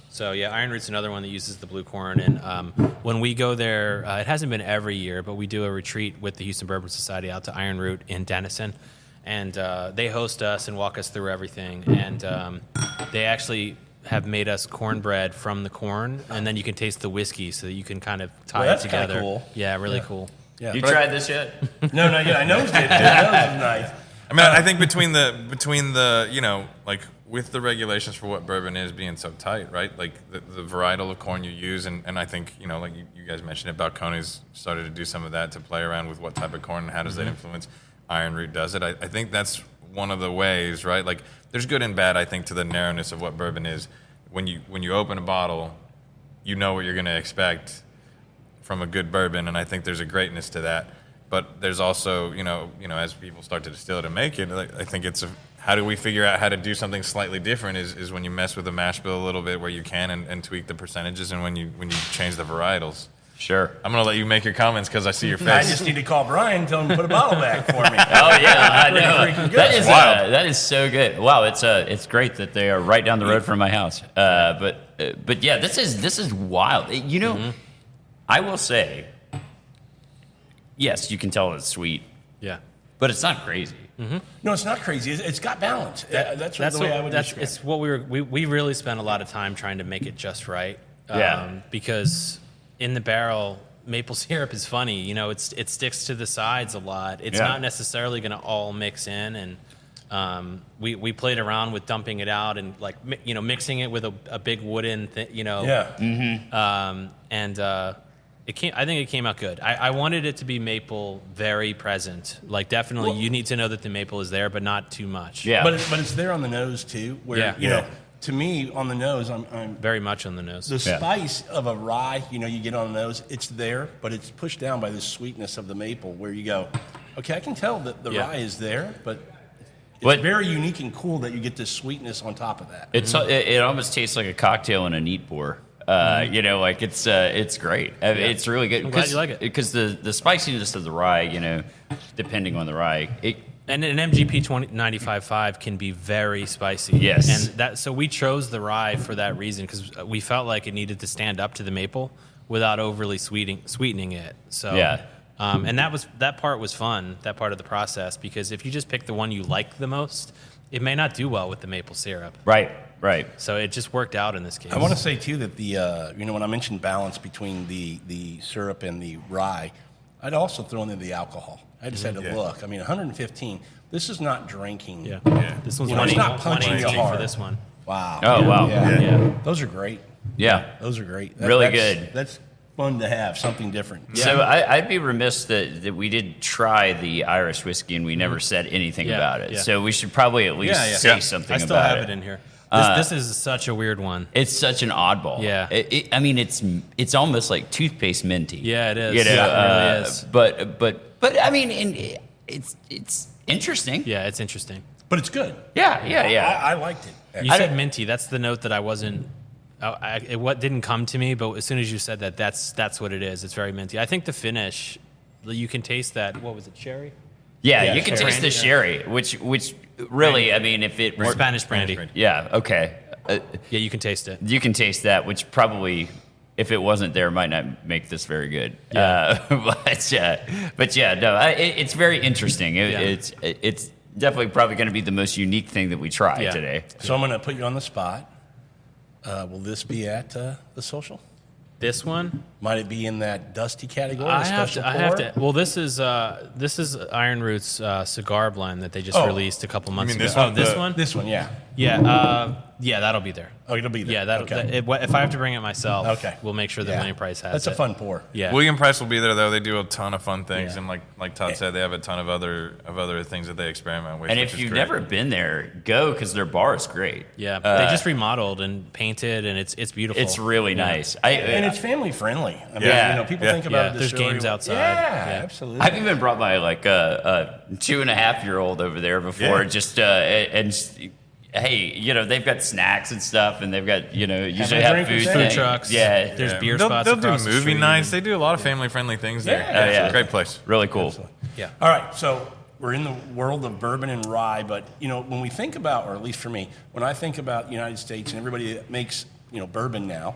So, Iron Root's another one that uses the blue corn. And when we go there, it hasn't been every year, but we do a retreat with the Houston Bourbon Society out to Iron Root in Denison. And they host us and walk us through everything. And they actually have made us cornbread from the corn. And then you can taste the whiskey so that you can kind of tie it together. That's cool. Yeah, really cool. Yeah. You tried this yet? No, not yet. I know it's good. That was nice. I mean, I think between the like with the regulations for what bourbon is being so tight, right? Like the varietal of corn you use, and I think like you guys mentioned it, Balcones started to do some of that to play around with what type of corn and how does that influence. Iron Root does it. I think that's one of the ways, right? Like there's good and bad, I think, to the narrowness of what bourbon is. When you open a bottle, you know what you're going to expect from a good bourbon, and I think there's a greatness to that. But there's also, as people start to distill it and make it, I think it's how do we figure out how to do something slightly different is when you mess with the mash bill a little bit where you can and tweak the percentages, and when you change the varietals. Sure. I'm going to let you make your comments because I see your face. I just need to call Brian and tell him to put a bottle back for me. Oh, yeah, I know. Freaking good. That is so good. Wow, it's great that they are right down the road from my house. But yeah, this is wild. I will say, yes, you can tell it's sweet, Yeah. but it's not crazy. No, it's not crazy. It's got balance. That's the way I would describe it. It's what we really spent a lot of time trying to make it just right. Yeah. Because in the barrel, maple syrup is funny. You know, it sticks to the sides a lot. It's Yeah. not necessarily going to all mix in, and we played around with dumping it out and mixing it with a big wooden I think it came out good. I wanted it to be maple very present. Like, definitely, you need to know that the maple is there, but not too much. Yeah. But it's there on the nose too. Where you know, to me, on the nose, I'm Very much on the nose. the spice of a rye. You know, you get on the nose, it's there, but it's pushed down by the sweetness of the maple. Where you go, okay, I can tell that the rye is there, but it's very unique and cool that you get this sweetness on top of that. It almost tastes like a cocktail in a neat pour. You know, like it's great. I mean, it's really good. I'm glad you like it. Because the spiciness of the rye, you know, depending on the rye, And an MGP 95.5 can be very spicy. Yes. And so we chose the rye for that reason, because we felt like it needed to stand up to the maple without overly sweetening it. So Yeah. And that part was fun, that part of the process, because if you just pick the one you like the most, it may not do well with the maple syrup. right. So it just worked out in this case. I want to say too that when I mentioned balance between the syrup and the rye, I'd also throw in the alcohol. I just had to look. I mean, 115. This is not drinking. Yeah. This one's It's not punching you 118 hard. for this one. Wow. Oh, wow. Yeah. Those are great. Yeah. Those are great. Really good. That's fun to have, something different. So I'd be remiss that we did try the Irish whiskey and we never said anything about it. Yeah. So we should probably at least say something I about still have it. it in here. This is such a weird one. It's such an oddball. Yeah. I mean, it's almost like toothpaste minty. Yeah, it is. You know, Yeah, it really is. But I mean, it's interesting. Yeah, it's interesting. But it's good. Yeah. I liked it. You said minty. That's the note that I wasn't. What didn't come to me, but as soon as you said that, that's what it is. It's very minty. I think the finish, you can taste that. What was it? Cherry? Yeah, you can sherry. taste the sherry, which really, I mean, if it Or Spanish brandy. yeah, okay. Yeah, you can taste it. You can taste that, which probably, if it wasn't there, might not make this very good. Yeah. But yeah, no, it's very interesting. It's definitely probably going to be the most unique thing that we try today. So I'm going to put you on the spot. Will this be at the social? This one, Might it be in that dusty category? I the have special to. pour? Well, this is Iron Root's cigar blend that they just released a couple months ago. this one? This one? This one, yeah. Yeah, that'll be there. Oh, it'll be there. Yeah, if I have to bring it myself, Okay. we'll make sure that William Price has That's it. a fun pour. Yeah. William Price will be there though. They do a ton of fun things, Yeah. and like Todd said, they have a ton of other things that they experiment with. And which if is you've great. never been there, go because their bar is great. Yeah, they just remodeled and painted, and it's beautiful. It's really nice. And it's family friendly. I mean, Yeah. people Yeah. think about there's distillery- games outside. Yeah, absolutely. I've even brought my like a 2.5-year-old over there before, hey, you know, they've got snacks and stuff, and they've got, you know, usually a have drink or food two. things. trucks. Yeah, There's beer they'll spots do across the movie street. nights. They do a lot of family friendly things there. Yeah. It's Yeah. a great place. really cool. Yeah. All right, so we're in the world of bourbon and rye, but when we think about, or at least for me, when I think about the United States and everybody that makes bourbon now,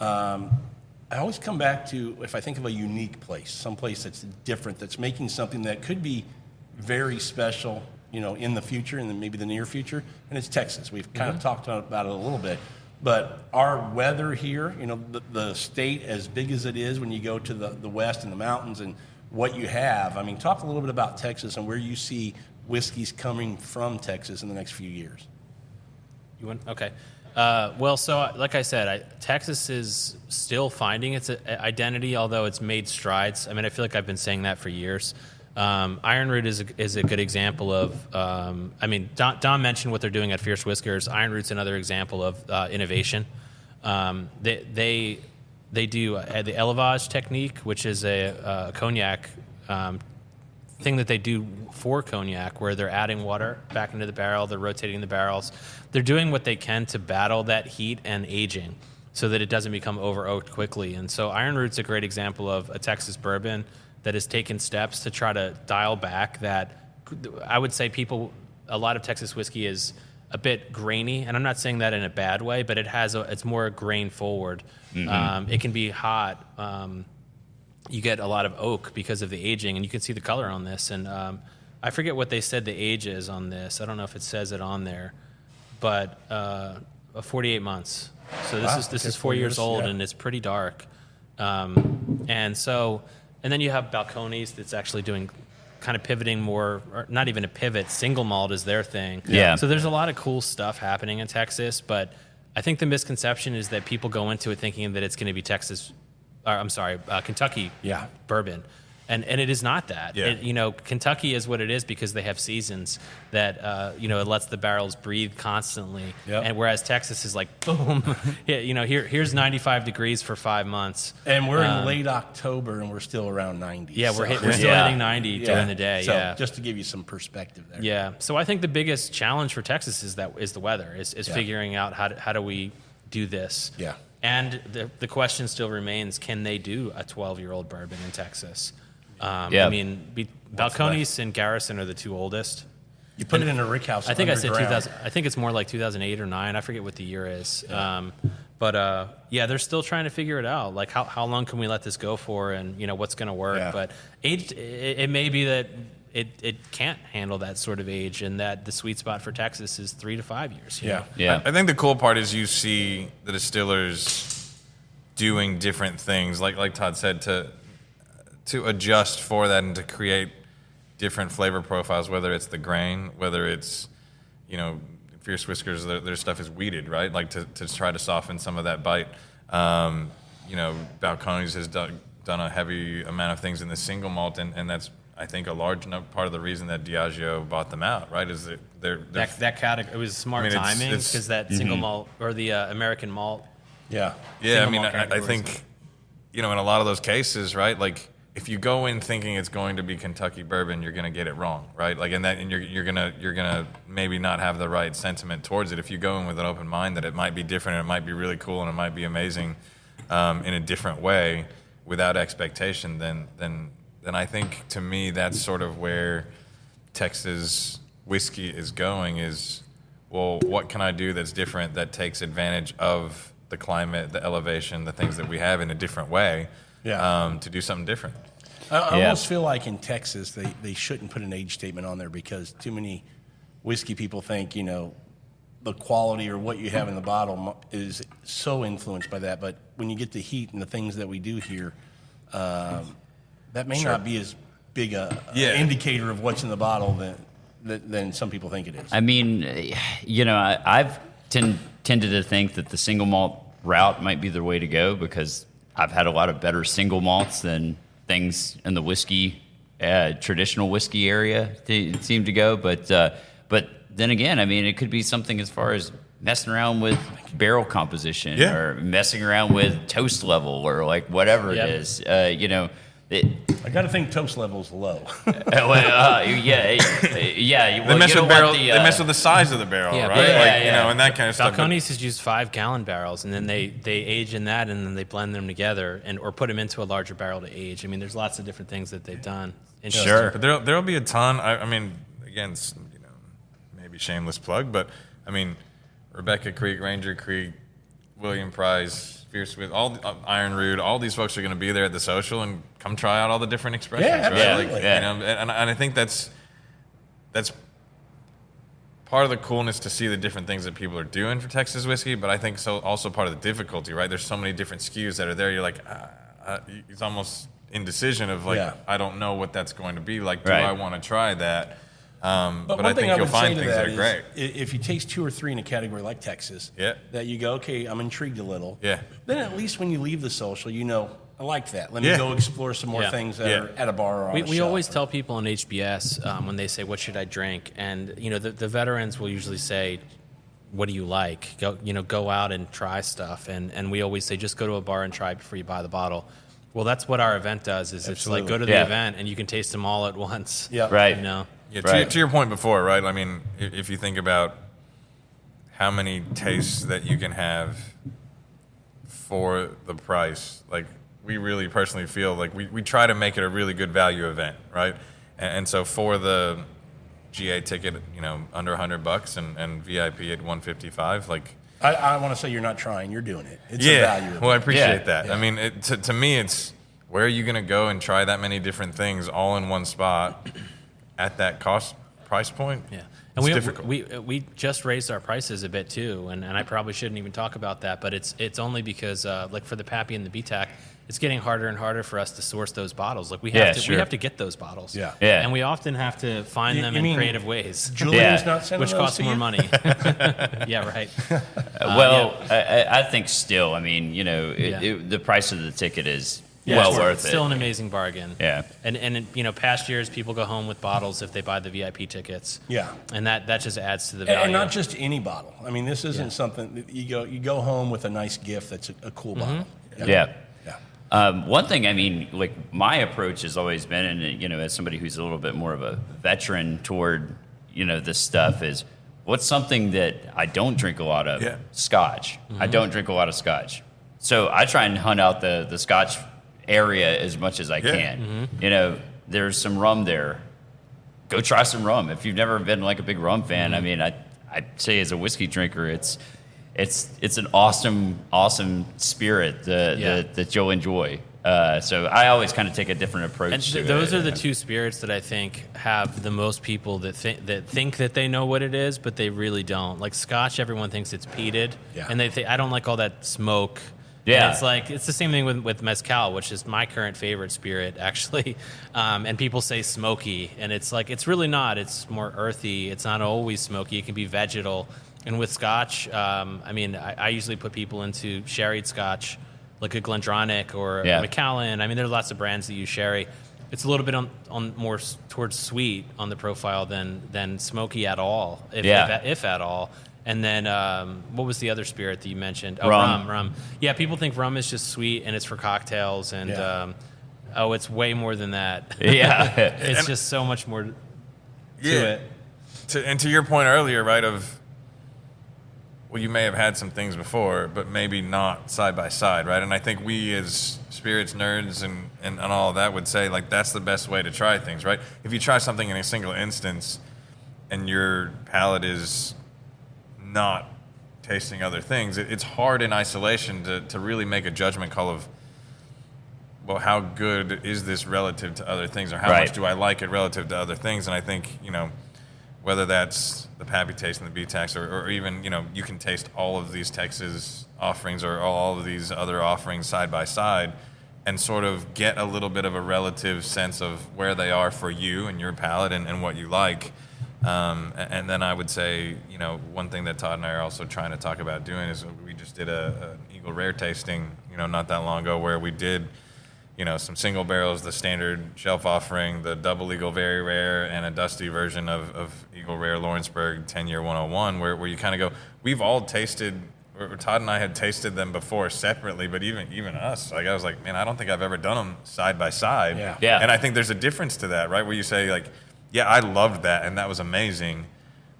I always come back to if I think of a unique place, some place that's different, that's making something that could be very special, in the future and then maybe the near future, and it's Texas. We've kind of talked about it a little bit, but our weather here, the state as big as it is when you go to the west and the mountains and what you have. I mean, talk a little bit about Texas and where you see whiskeys coming from Texas in the next few years. You want? Okay. So like I said, Texas is still finding its identity, although it's made strides. I mean, I feel like I've been saying that for years. Iron Root is a good example of. Don mentioned what they're doing at Fierce Whiskers. Iron Root's another example of innovation. They do the élevage technique, which is a cognac thing that they do for cognac, where they're adding water back into the barrel, they're rotating the barrels. They're doing what they can to battle that heat and aging so that it doesn't become over-oaked quickly. And so Iron Root's a great example of a Texas bourbon that has taken steps to try to dial back that. I would say a lot of Texas whiskey is a bit grainy, and I'm not saying that in a bad way, but it's more grain forward. It can be hot, you get a lot of oak because of the aging, and you can see the color on this. And I forget what they said the age is on this. I don't know if it says it on there, but 48 months. So this is 4 years old, and it's pretty dark. And then you have Balcones that's actually doing kind of pivoting more, or not even a pivot, single malt is their thing. Yeah. So there's a lot of cool stuff happening in Texas, but I think the misconception is that people go into it thinking that it's going to be Kentucky bourbon. And it is not that. Yeah. Kentucky is what it is because they have seasons that it lets the barrels breathe constantly. Yep. And whereas Texas is like boom, here's 95 degrees for 5 months. And we're in late October and we're still around 90. Yeah, we're still hitting 90 during the day. So just to give you some perspective there. Yeah. So I think the biggest challenge for Texas is the weather. Is figuring out how do we do this. Yeah. And the question still remains: can they do a 12-year-old bourbon in Texas? Yeah. I mean, Balcones and Garrison are the two oldest. You put it in a rick house. I think I said underground. 2000. I think it's more like 2008 or 9. I forget what the year is. Yeah. They're still trying to figure it out. Like how long can we let this go for, and what's going to work. Yeah. But age, it may be that it can't handle that sort of age, and that the sweet spot for Texas is 3 to 5 years. you know? Yeah. I think the cool part is you see the distillers doing different things, like Todd said, to adjust for that and to create different flavor profiles, whether it's the grain, whether it's, Fierce Whiskers, their stuff is wheated, right? Like to try to soften some of that bite. Balcones has done a heavy amount of things in the single malt, and that's, I think, a large part of the reason that Diageo bought them out, right? Is that that category, it was smart timing because that single malt or the American malt. Yeah. Yeah, Single malt I think, in a lot of those cases, right? Like, if you go in thinking it's going to be Kentucky bourbon, you're going to get it wrong, right? Like, and you're gonna maybe not have the right sentiment towards it. If you go in with an open mind that it might be different, and it might be really cool, and it might be amazing in a different way, without expectation, then I think, to me, that's sort of where Texas whiskey is going. Is, well, what can I do that's different, that takes advantage of the climate, the elevation, the things that we have in a different way? To do something different. I almost feel like in Texas they shouldn't put an age statement on there because too many whiskey people think, the quality or what you have in the bottle is so influenced by that. But when you get the heat and the things that we do here, that may not be as big a indicator of what's in the bottle than some people think it is. I mean, I've tended to think that the single malt route might be the way to go because I've had a lot of better single malts than things in the whiskey, traditional whiskey area seem to go. But then again, I mean, it could be something as far as messing around with barrel composition or messing around with toast level or like whatever it is. I got to think toast level's low. They mess with barrel. They mess with the size of the barrel, right? And that kind of stuff. Balcones has used 5-gallon barrels, and then they age in that, and then they blend them together or put them into a larger barrel to age. I mean, there's lots of different things that they've done. Sure, but there'll be a ton. I mean, again, maybe shameless plug, but I mean, Rebecca Creek, Ranger Creek, William Price, Fierce with all Iron Root, all these folks are going to be there at the social and come try out all the different expressions, right? And I think that's part of the coolness to see the different things that people are doing for Texas whiskey. But I think also part of the difficulty, right? There's so many different SKUs that are there. You're like, it's almost indecision of like, I don't know what that's going to be like. Do I want to try that? But I think you'll find things that are great. If you taste 2 or 3 in a category like Texas, that you go, okay, I'm intrigued a little. Yeah. Then at least when you leave the social, I like that. Let me go explore some more things that are at a bar or on a We shelf. always tell people in HBS when they say, what should I drink? And, the veterans will usually say, what do you like? Go out and try stuff. And we always say, just go to a bar and try before you buy the bottle. Well, that's what our event does. It's like go to the event and you can taste them all at once. Yeah. Right. To your point before, right? I mean, if you think about how many tastes that you can have for the price, like we really personally feel like we try to make it a really good value event, right? And so for the GA ticket, under $100 and VIP at $155, like. I want to say you're not trying, you're doing it. It's a value. Well, I appreciate that. Yeah. I mean, to me, it's where are you going to go and try that many different things all in one spot at that price point? Yeah. It's And difficult. we just raised our prices a bit too, and I probably shouldn't even talk about that, but it's only because like for the Pappy and the BTAC, it's getting harder and harder for us to source those bottles. Like we have to get those bottles. Yeah. Yeah. And we often have to find them you in mean creative ways. Julian's Yeah. not sending Which those costs to more you? money. Yeah, right. I think still, I mean, the price of the ticket is well it's worth it. Still an amazing bargain. Yeah. And past years people go home with bottles if they buy the VIP tickets. Yeah. And that just adds to the value. And not just any bottle. I mean, this isn't something that you go home with a nice gift that's a cool bottle. Yeah. Yeah. One thing, I mean, like my approach has always been, and as somebody who's a little bit more of a veteran toward, this stuff, is what's something that I don't drink a lot of? Yeah. Scotch. I don't drink a lot of Scotch, so I try and hunt out the Scotch area as much as I can. There's some rum there. Go try some rum. If you've never been like a big rum fan, I mean, I'd say as a whiskey drinker, it's an awesome spirit that you'll enjoy. So I always kind of take a different approach. And to those it. are the two spirits that I think have the most people that think that they know what it is, but they really don't. Like Scotch, everyone thinks it's peated, and they think I don't like all that smoke. Yeah. And it's the same thing with mezcal, which is my current favorite spirit actually. And people say smoky, and it's really not. It's more earthy. It's not always smoky. It can be vegetal. And with Scotch, I usually put people into sherried Scotch, like a Glendronach or a Macallan. I mean, there's lots of brands that use sherry. It's a little bit on more towards sweet on the profile than smoky at all, if at all. And then what was the other spirit that you mentioned? Oh, rum. Yeah, people think rum is just sweet and it's for cocktails, and it's way more than that. Yeah. It's just so much more to it. And to your point earlier, right, well, you may have had some things before, but maybe not side by side, right? And I think we as spirits nerds and all of that would say, like, that's the best way to try things, right? If you try something in a single instance and your palate is not tasting other things, it's hard in isolation to really make a judgment call of, well, how good is this relative to other things, or how much do I like it relative to other things? And I think, whether that's the Pappy taste and the BTAX, or even, you can taste all of these Texas offerings or all of these other offerings side by side and sort of get a little bit of a relative sense of where they are for you and your palate and what you like. And then I would say, one thing that Todd and I are also trying to talk about doing is we just did an Eagle Rare tasting, not that long ago, where we did, some single barrels, the standard shelf offering, the double Eagle Very Rare, and a dusty version of Eagle Rare Lawrenceburg 10-year 101, where you kind of go, we've all tasted, or Todd and I had tasted them before separately, but even us, like I was like, man, I don't think I've ever done them side by side. Yeah. And I think there's a difference to that, right? Where you say like, yeah, I loved that, and that was amazing.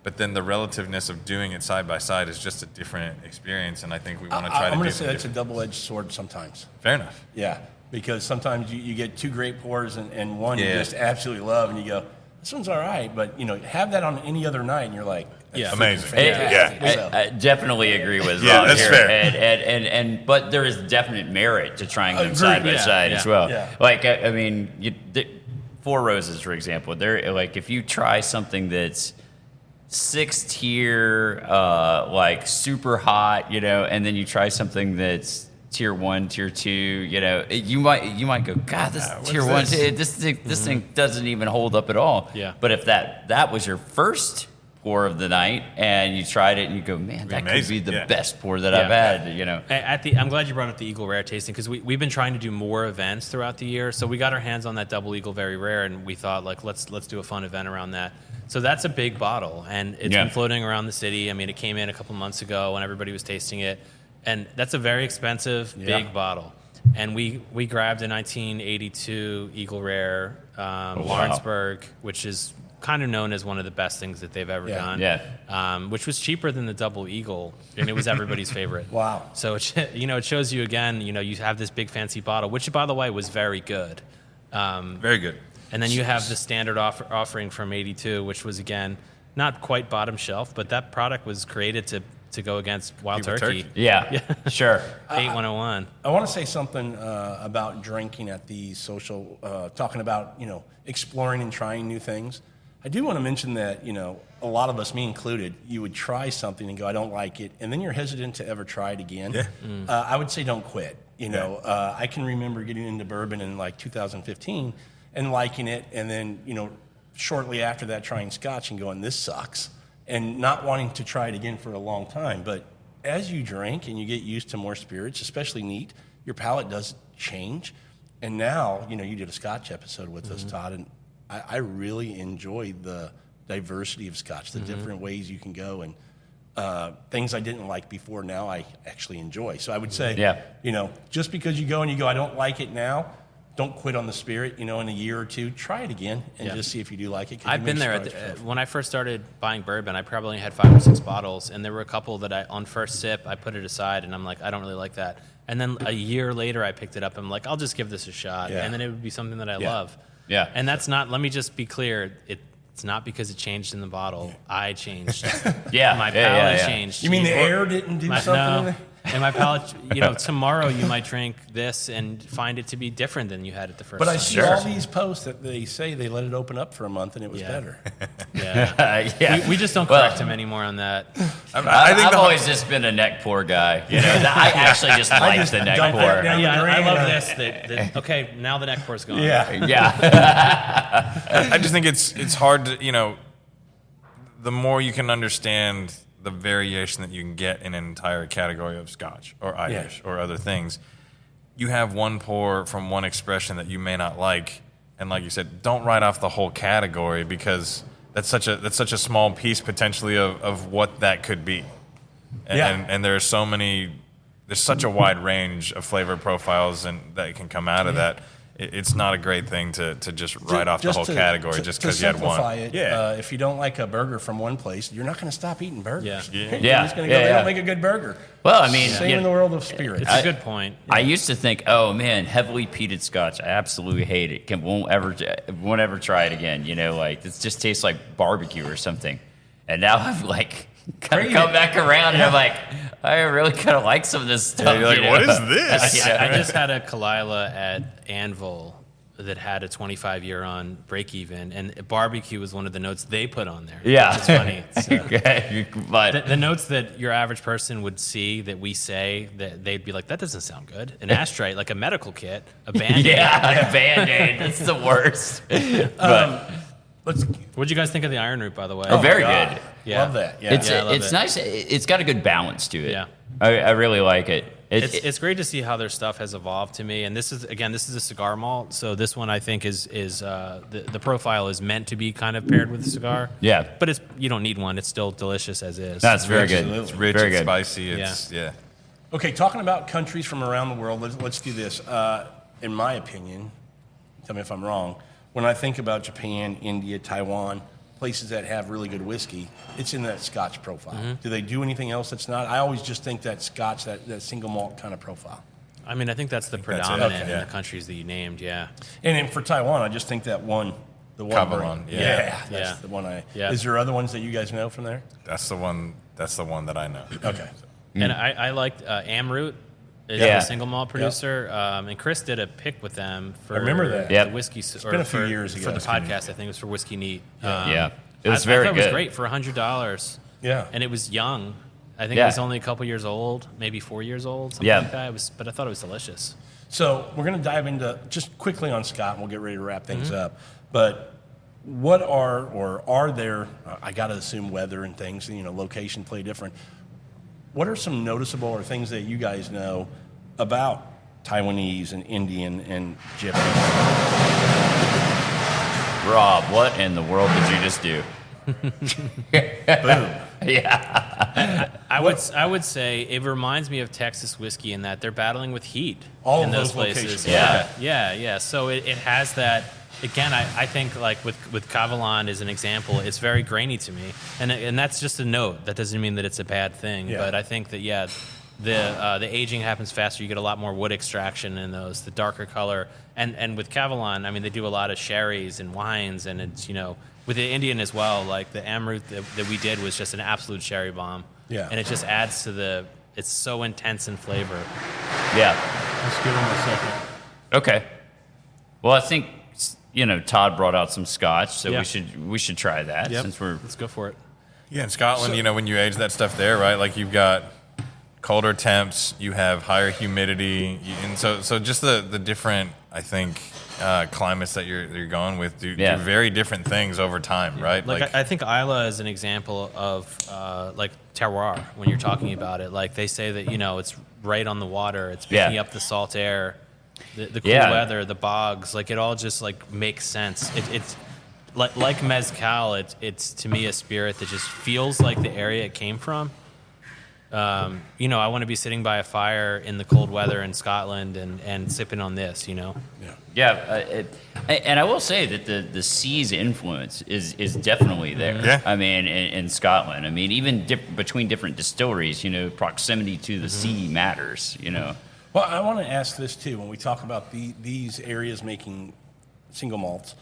But then the relativeness of doing it side by side is just a different experience, and I think we want to try to do I'm going to something say that's a different. double-edged sword sometimes. Fair enough. Yeah, because sometimes you get two great pours and one you Yeah. just absolutely love, and you go, this one's all right, but have that on any other night, and you're like, that's Amazing. fantastic. Yeah. So- I definitely agree with Yeah, Rob that's here. fair. But there is definite merit to trying them Agreed. side by Yeah, side yeah, as well. yeah. Like, Four Roses, for example, they're like, if you try something that's 6th tier, like super hot, and then you try something that's tier 1, tier 2, you might go, God, this tier 1, this? this thing doesn't even hold up at all. Yeah. But if that was your first pour of the night and you tried it and you go, man, that Amazing. could be the Yeah. best pour that I've had, I'm glad you brought up the Eagle Rare tasting, because we've been trying to do more events throughout the year. So we got our hands on that double Eagle Very Rare, and we thought, like, let's do a fun event around that. So that's a big bottle, and it's been floating around the city. I mean, it came in a couple months ago when everybody was tasting it, and that's a very expensive, big bottle. And we grabbed a 1982 Eagle Rare Lawrenceburg, which is kind of known as one of the best things that they've ever done. Yeah. Which was cheaper than the Double Eagle, and it was everybody's favorite. Wow. So it shows you again. You have this big fancy bottle, which by the way was very good. Very good. And then you have the standard offering from '82, which was again not quite bottom shelf, but that product was created to to go against Wild Beef with Turkey. turkey. Yeah, sure. 8101. I want to say something about drinking at the social, talking about, exploring and trying new things. I do want to mention that, a lot of us, me included, you would try something and go, I don't like it, and then you're hesitant to ever try it again. Yeah. I would say don't quit. I can remember getting into bourbon in like 2015 and liking it, and then, shortly after that trying Scotch and going, this sucks, and not wanting to try it again for a long time. But as you drink and you get used to more spirits, especially neat, your palate does change. And now, you did a Scotch episode with us, Todd, and I really enjoy the diversity of Scotch, the different ways you can go, and things I didn't like before now I actually enjoy. So I would say, just because you go, I don't like it now, don't quit on the spirit. In a year or two, try it again and just see if you do like it. I've been there. When I first started buying bourbon, I probably only had 5 or 6 bottles, and there were a couple that on first sip, I put it aside, and I'm like, I don't really like that. And then a year later, I picked it up, and I'm like, I'll just give this a shot. Yeah. And then it would be something that I love. Yeah. And that's not, let me just be clear, it's not because it changed in the bottle. I changed. My palate changed. You mean the air didn't do something? No. And my palate, tomorrow you might drink this and find it to be different than you had it the first But time. I see all these posts that they say they let it open up for a month and it was better. Yeah. We just don't correct him anymore on that. I've always just been a neck pour guy. I actually just like the neck pour. I love this. Okay, now the neck pour's gone. Yeah. I just think it's hard to, the more you can understand the variation that you can get in an entire category of Scotch or Irish or other things, you have one pour from one expression that you may not like, and like you said, don't write off the whole category because that's such a small piece potentially of what that could be. And there's such a wide range of flavor profiles and that can come out of that. It's not a great thing to just write off the whole category just because you had one. If you don't like a burger from one place, you're not going to stop eating burgers. Yeah. You're just going to go, they don't make a good burger. Well, I mean, same in the world of spirits. It's a good point. I used to think, oh man, heavily peated Scotch, I absolutely hate it. Won't ever try it again. It just tastes like barbecue or something. And now I've kind of come back around and I'm like, I really kind of like some of this stuff. You're like, what is this? I just had a Kalila at Anvil that had a 25-year on break even, and barbecue was one of the notes they put on there. Yeah. It's funny. Okay. But the notes that your average person would see that we say, that they'd be like, that doesn't sound good. An ashtray, like a medical kit, a Band-Aid. a Band-Aid. That's the worst. What'd you guys think of the Iron Root, by the way? Oh, very good. Yeah. Love that. Yeah. It's nice. It's got a good balance to it. Yeah. I really like it. It's great to see how their stuff has evolved to me. And this is a cigar malt. So this one I think is the profile is meant to be kind of paired with a cigar. Yeah. But you don't need one. It's still delicious as is. That's very good. It's rich very and good. spicy. It's, Okay, talking about countries from around the world, let's do this. In my opinion, tell me if I'm wrong, when I think about Japan, India, Taiwan, places that have really good whiskey, it's in that Scotch profile. Mm-hmm. Do they do anything else that's not? I always just think that Scotch, that single malt kind of profile. I mean, I think that's the predominant in the countries that you named, And then for Taiwan, I just think that the one Kavalan, that's the one Is there other ones that you guys know from there? That's the one that I know. Okay. And I liked Amroot. Is a single malt producer, and Chris did a pick with them for I remember that. the whiskey. It's been a few years ago. For the podcast, I think it was for Whiskey Neat. It was very good. It was great for $100. Yeah, and it was young. I think it was only a couple years old, maybe 4 years old, something like that. But I thought it was delicious. So we're going to dive into just quickly on Scott, and we'll get ready to wrap things up. But what are there? I got to assume weather and things, location play different. What are some noticeable or things that you guys know about Taiwanese and Indian and Japanese? Rob, what in the world did you just do? Boom. Yeah. I would say it reminds me of Texas whiskey in that they're battling with heat All in of those those places. locations. Yeah. So it has that. Again, I think like with Kavalan as an example, it's very grainy to me, and that's just a note. That doesn't mean that it's a bad thing, but I think that the aging happens faster. You get a lot more wood extraction in those, the darker color, and with Kavalan, I mean they do a lot of sherries and wines, and it's with the Indian as well. Like the Amroot that we did was just an absolute sherry bomb. Yeah. And it just adds to it's so intense in flavor. Yeah. Let's give him a second. Okay. Well, I think Todd brought out some Scotch, so Yeah. we should try that Yep. since we're. Let's go for it. Yeah, in Scotland, when you age that stuff there, right? Like you've got colder temps, you have higher humidity, and so just the different, I think, climates that you're going with do very different things over time, right? Like I think Isla is an example of like terroir when you're talking about it. Like they say that it's right on the water, it's picking up the salt air, the cool weather, the bogs. Like it all just like makes sense. It's like mezcal. It's to me a spirit that just feels like the area it came from. I want to be sitting by a fire in the cold weather in Scotland and sipping on this. Yeah, and I will say that the sea's influence is definitely there. Yeah. I mean, in Scotland, I mean, even between different distilleries, proximity to the sea matters. Well, I want to ask this too. When we talk about these areas making single malts,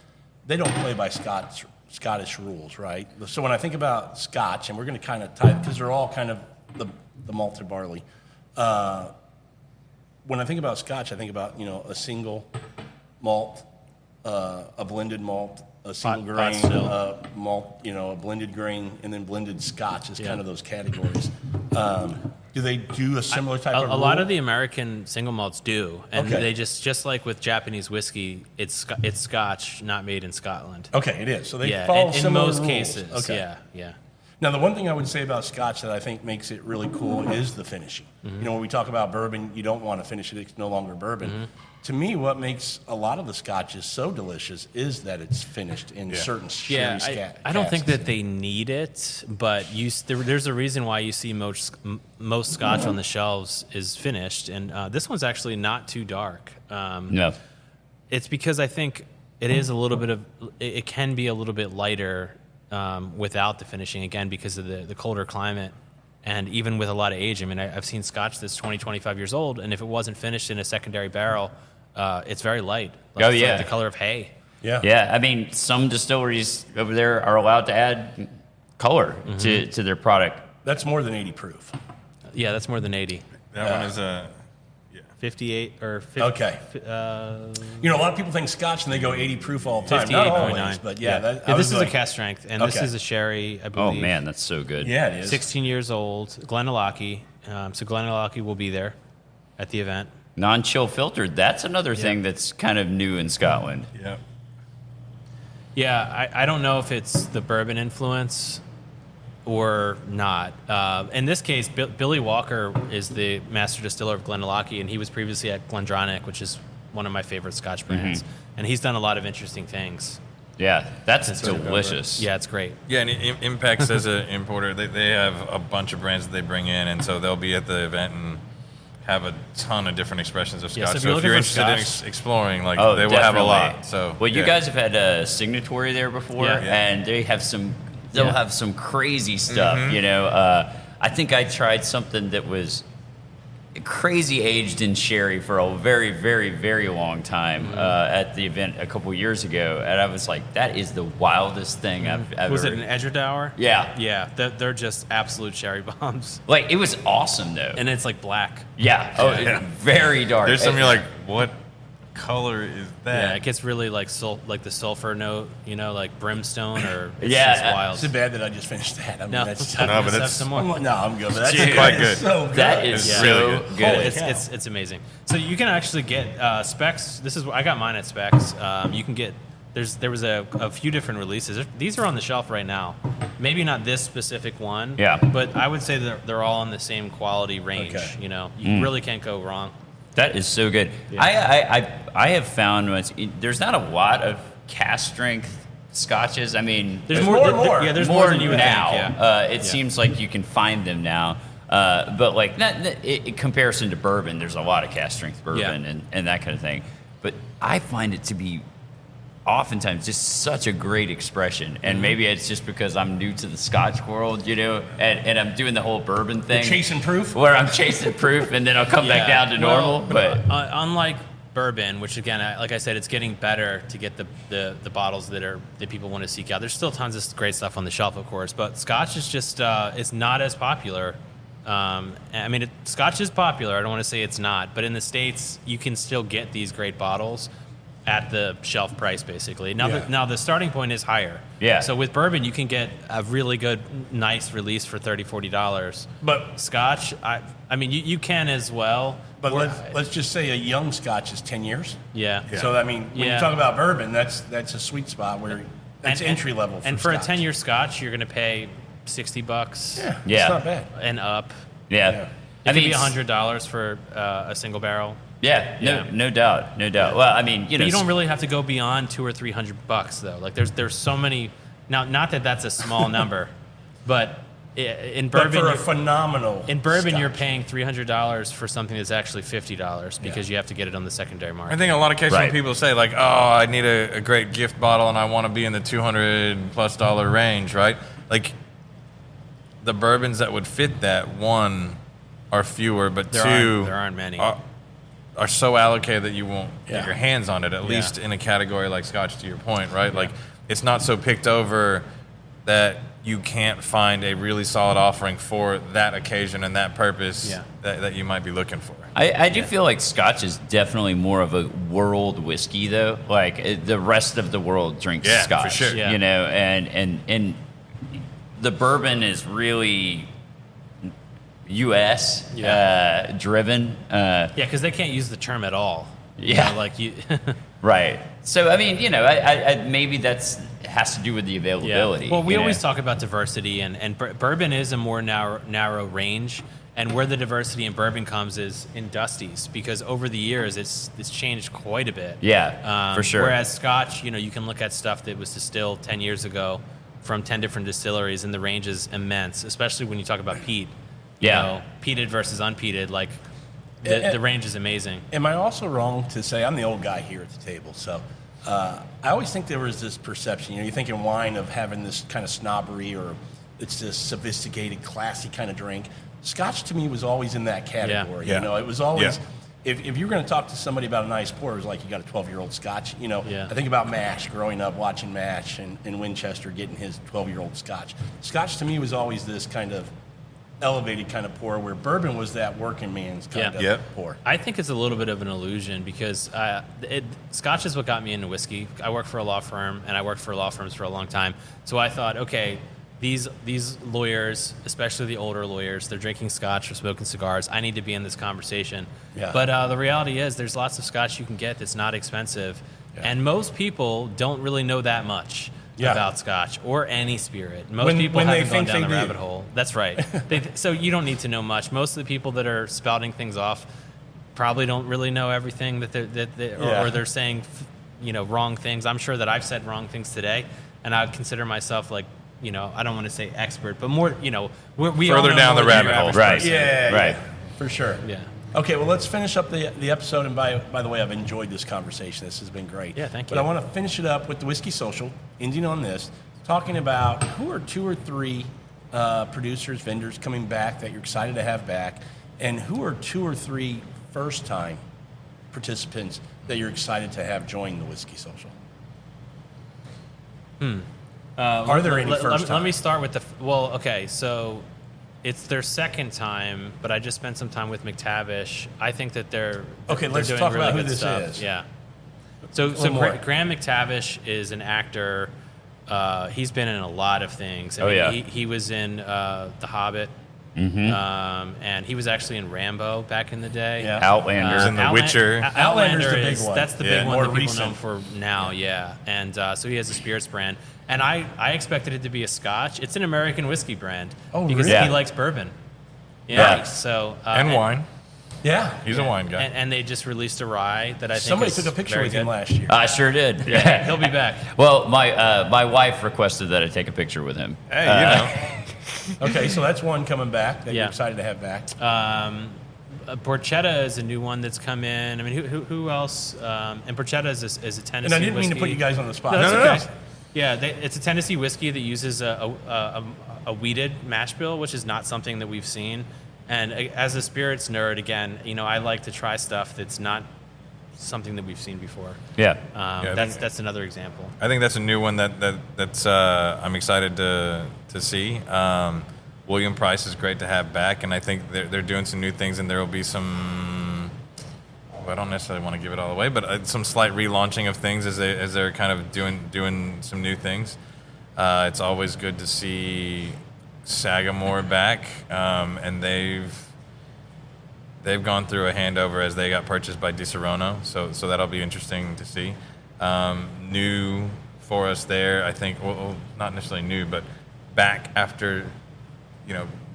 they don't play by Scottish rules, right? So when I think about Scotch, and we're going to kind of tie, because they're all kind of the malted barley. When I think about Scotch, I think about a single malt, a blended malt, a single grain malt, a blended grain, and then blended Scotch is kind of those categories. Do they do a similar type of A lot of the American single malts do, and Okay. they just like with Japanese whiskey, it's Scotch, not made in Scotland. Okay, it is. So they Yeah, follow in similar most rules. cases. Okay. Yeah. Now, the one thing I would say about Scotch that I think makes it really cool is the finishing. When we talk about bourbon, you don't want to finish it. It's no longer bourbon. To me, what makes a lot of the Scotches so delicious is that it's finished in certain sherry I don't think casks. that they need it, but there's a reason why you see most Scotch on the shelves is finished, and this one's actually not too dark. No. It's because I think it is a little bit of it can be a little bit lighter without the finishing, again because of the colder climate, and even with a lot of age. I mean, I've seen Scotch that's 20, 25 years old, and if it wasn't finished in a secondary barrel, it's very light. Oh, It's yeah. like the color of hay. Yeah. Yeah, I mean, some distilleries over there are allowed to add color to their product. That's more than 80 proof. Yeah, that's more than 80. that one is 58 or 50. Okay. A lot of people think Scotch and they go 80 proof all the time. Not 58.9. always, but yeah. This is a cast strength, and this Okay. is a sherry, I Oh believe. man, that's so good. Yeah, it is. 16 years old, Glenallachie. So Glenallachie will be there at the event. Non-chill filtered. That's another thing that's kind of new in Scotland. yeah. Yeah, I don't know if it's the bourbon influence or not. In this case, Billy Walker is the master distiller of Glenallachie, and he was previously at Glendronach, which is one of my favorite Scotch brands. And he's done a lot of interesting things. Yeah, that's since I took over. delicious. Yeah, it's great. Yeah, and Impex as an importer, they have a bunch of brands that they bring in, and so they'll be at the event and have a ton of different expressions of Yeah, Scotch. so if So you're if you're looking interested for in exploring, like Oh, they will have a definitely. lot. So well, you yeah. guys have had a signatory there before, Yeah. and they have some. They'll Yeah. have some crazy stuff. I think I tried something that was crazy aged in sherry for a very, very, very long time at the event a couple years ago, and I was like, "That is the wildest thing I've ever." Was it an Edgerdour? Yeah. Yeah, they're just absolute cherry bombs. Like it was awesome though. And it's like black. Yeah. Oh, Yeah. very dark. There's some you're like, what color is Yeah, that? it gets really like the sulfur note, like brimstone, or it's Yeah, just wild. It's too bad that I just finished that. I mean, No, that's No, but let's have it's- some more. I'm good. But that's Dude, quite that good. is so good. That is It's so really good. Holy It's, cow. it's amazing. So you can actually get Specs. I got mine at Specs. You can get. There was a few different releases. These are on the shelf right now. Maybe not this specific one. Yeah. But I would say that they're all in the same quality range. Okay. You really can't go wrong. That is so good. I have found there's not a lot of cast strength scotches. I mean, There's more and more. Yeah, there's more more than you would now. think. Yeah. It seems like you can find them now. But like in comparison to bourbon, there's a lot of cast strength bourbon and that kind of thing. But I find it to be oftentimes just such a great expression, and maybe it's just because I'm new to the Scotch world, and I'm doing the whole bourbon thing, Chasing proof? where I'm chasing proof, and then I'll come back down to normal. But unlike bourbon, which again, like I said, it's getting better to get the bottles that people want to seek out. There's still tons of great stuff on the shelf, of course, but Scotch is just it's not as popular. I mean, Scotch is popular. I don't want to say it's not, but in the States, you can still get these great bottles at the shelf price, basically. Now the starting point is higher. Yeah. So with bourbon, you can get a really good, nice release for $30, $40. But Scotch, I mean, you can as well. But let's just say a young Scotch is 10 years. Yeah. So, I mean, when you talk about bourbon, that's a sweet spot where it's entry level for And for Scotch. a 10-year Scotch, you're going to pay $60 Yeah. It's not bad. and up. Yeah. Yeah. It could be $100 for a single barrel. Yeah, no doubt. Well, I mean, But you don't really have to go beyond $200 or $300 though. Like there's so many. Now, not that that's a small number, but in But bourbon, for a phenomenal in bourbon, Scotch. you're paying $300 for something that's actually $50 because you have to get it on the secondary market. I think in a lot of cases Right. when people say like, "Oh, I need a great gift bottle and I want to be in the $200+ range," right? Like the bourbons that would fit that, one, are fewer, but two, there aren't many. Are so allocated that you won't get Yeah. your hands on it, at least in a category like Scotch, to your point, right? Like, it's not so picked over that you can't find a really solid offering for that occasion and that purpose that you might be looking for. I do feel like Scotch is definitely more of a world whiskey, though. Like the rest of the world drinks Yeah, Scotch, for sure. Yeah. you know, and the bourbon is really U.S. Driven. Yeah, because they can't use the term at all. You Yeah. know, like you. Right. So I mean, you know, I maybe that's has to do with the availability. Well, we you know? always talk about diversity, and bourbon is a more narrow range. And where the diversity in bourbon comes is in Dusty's, because over the years it's changed quite a bit. Yeah, for sure. Whereas Scotch, you know, you can look at stuff that was distilled 10 years ago from 10 different distilleries, and the range is immense, especially when you talk about peat. You know, peated versus unpeated, like the range is amazing. Am I also wrong to say, I'm the old guy here at the table, so I always think there was this perception, you know, you think in wine of having this kind of snobbery or it's this sophisticated, classy kind of drink. Scotch to me was always in that category. Yeah. You know, it was always, if you're going to talk to somebody about a nice pour, it was like you got a 12-year-old Scotch. You know, I think about MASH, growing up watching MASH and Winchester getting his 12-year-old Scotch. Scotch to me was always this kind of elevated kind of pour, where bourbon was that working man's kind of pour. I think it's a little bit of an illusion because Scotch is what got me into whiskey. I work for a law firm, and I worked for law firms for a long time. So I thought, okay, these lawyers, especially the older lawyers, they're drinking Scotch or smoking cigars. I need to be in this conversation. Yeah. But the reality is there's lots of Scotch you can get that's not expensive. Yeah. And most people don't really know that much about Scotch or any spirit. Most people haven't gone down the rabbit hole. That's right. So you don't need to know much. Most of the people that are spouting things off probably don't really know everything that or they're saying, you know, wrong things. I'm sure that I've said wrong things today, and I would consider myself like, you know, I don't want to say expert, but more, you know, we further down the rabbit hole. Right. Yeah, for sure. Yeah. Okay, well, let's finish up the episode. And by the way, I've enjoyed this conversation. This has been great. Yeah, thank you. But I want to finish it up with the Whiskey Social, ending on this, talking about who are 2 or 3 producers, vendors coming back that you're excited to have back, and who are 2 or 3 first-time participants that you're excited to have join the Whiskey Social. Are there any first time? Let me start with okay, so it's their second time, but I just spent some time with McTavish. I think that they're let's doing talk really about who good this stuff. is. Yeah. So more. Graham McTavish is an actor. He's been in a lot of things. He was in The Hobbit. And he was actually in Rambo back in the day. Yeah. Outlander. in The Witcher. Outlander's the big one. That's the big one More that people recent. know for now, And so he has a spirits brand. And I expected it to be a Scotch. It's an American whiskey brand. Oh, because really? he likes bourbon. Yeah. So And wine. Yeah. He's a wine guy. And they just released a rye that I think Somebody is took a picture very with him good. last year. I sure did. He'll be back. Well, my wife requested that I take a picture with him. Hey, you know. Okay, so that's one coming back that you're Yeah. excited to have back. Porchetta is a new one that's come in. I mean, who else? And Porchetta is a Tennessee And I didn't mean to whiskey. put you guys on the spot. No, that's No. okay. Yeah, it's a Tennessee whiskey that uses a wheated mash bill, which is not something that we've seen. And as a spirits nerd, again, you know, I like to try stuff that's not something that we've seen before. Yeah. That's another example. I think that's a new one that's I'm excited to see. William Price is great to have back, and I think they're doing some new things, and there will be some. Well, I don't necessarily want to give it all away, but some slight relaunching of things as they're kind of doing some new things. It's always good to see Sagamore back, and they've gone through a handover as they got purchased by DiSerono, so that'll be interesting to see. New for us there, I think. Well, not necessarily new, but back after,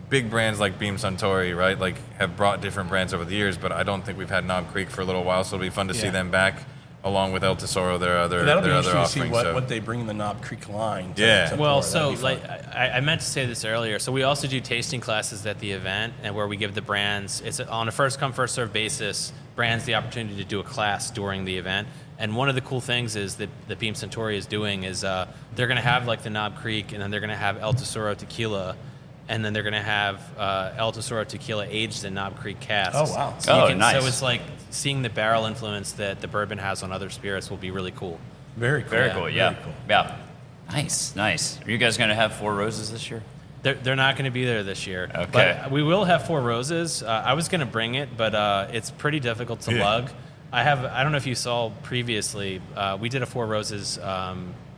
big brands like Beam Suntory, right? Like have brought different brands over the years, but I don't think we've had Knob Creek for a little while, so it'll be fun to see them back along with El Tesoro, their other interesting offerings. To see what they bring in the Knob Creek line. Well, so I meant to say this earlier. So we also do tasting classes at the event, and where we give the brands, it's on a first come first serve basis, brands the opportunity to do a class during the event. And one of the cool things is that Beam Suntory is doing is they're going to have like the Knob Creek, and then they're going to have El Tesoro tequila. And then they're going to have El Tesoro tequila aged in Knob Creek casks. Oh, wow. Nice. So it's like seeing the barrel influence that the bourbon has on other spirits will be really cool. Very cool. Very cool. Yeah. Very cool. Yeah. Nice. Are you guys going to have Four Roses this year? They're not going to be there this year. Okay. But we will have Four Roses. I was going to bring it, but it's pretty difficult to lug. I don't know if you saw previously, we did a Four Roses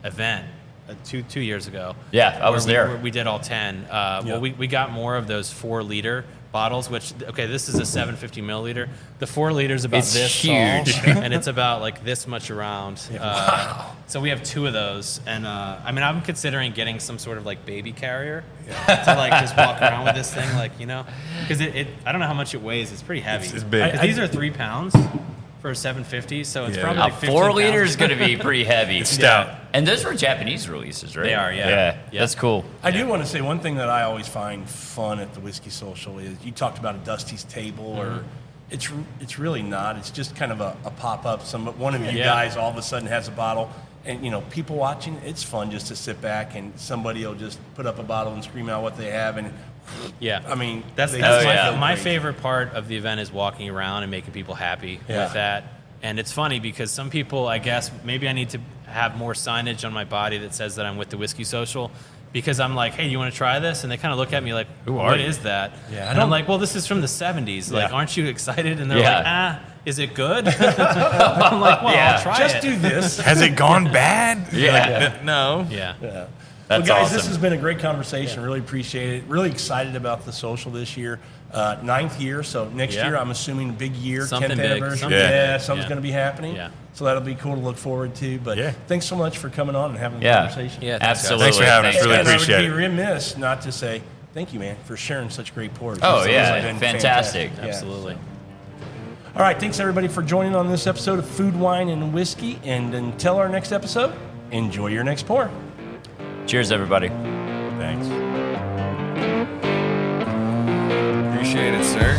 event 2 years ago. Yeah, I was there. We did all 10. Well, we got more of those 4-liter bottles, which, this is a 750 milliliter. The 4 liters about It's this huge. tall, and it's about like this much around. Wow. So we have 2 of those, and I'm considering getting some sort of like baby carrier to like just walk around with this thing, because it I don't know how much it weighs. It's pretty heavy. It's big. 'Cause these are 3 pounds for a 750, so it's probably Now, like 15 4 liters is pounds. going to be pretty heavy. It's stout. And those were Japanese releases, right? They are, yeah. That's cool. I do want to say one thing that I always find fun at the Whiskey Social is you talked about a Dusty's Table, or it's really not. It's just kind of a pop-up. One of you guys all of a sudden has a bottle, and people watching, it's fun just to sit back and somebody will just put up a bottle and scream out what they have. And I mean, that's my favorite part of the event is walking around and making people happy with that. And it's funny because some people, I guess, maybe I need to have more signage on my body that says that I'm with the Whiskey Social, because I'm like, hey, you want to try this? And they kind of look at me like, what is that? Yeah, and I'm like, well, this is from the 70s. Like, aren't you excited? And they're like, is it good? I'm like, well, I'll try just it. do this. Has it gone bad? Yeah. No. Yeah. That's Well, guys, awesome. this has been a great conversation. Really appreciate it. Really excited about the social this year. 9th year, so next year I'm assuming a big year, Something 10th big. anniversary. Something's Yeah. going to be happening. Yeah. So that'll be cool to look forward to. But thanks so much for coming on and having a conversation. Yeah, Absolutely. Thanks for having us. Really And appreciate I it. would be remiss not to say thank you, man, for sharing such great pours. Oh, These yeah. have been Fantastic. Yeah. Absolutely. All right, thanks everybody for joining on this episode of Food, Wine, and Whiskey. And until our next episode, enjoy your next pour. Cheers, everybody. Thanks. Appreciate it, sir.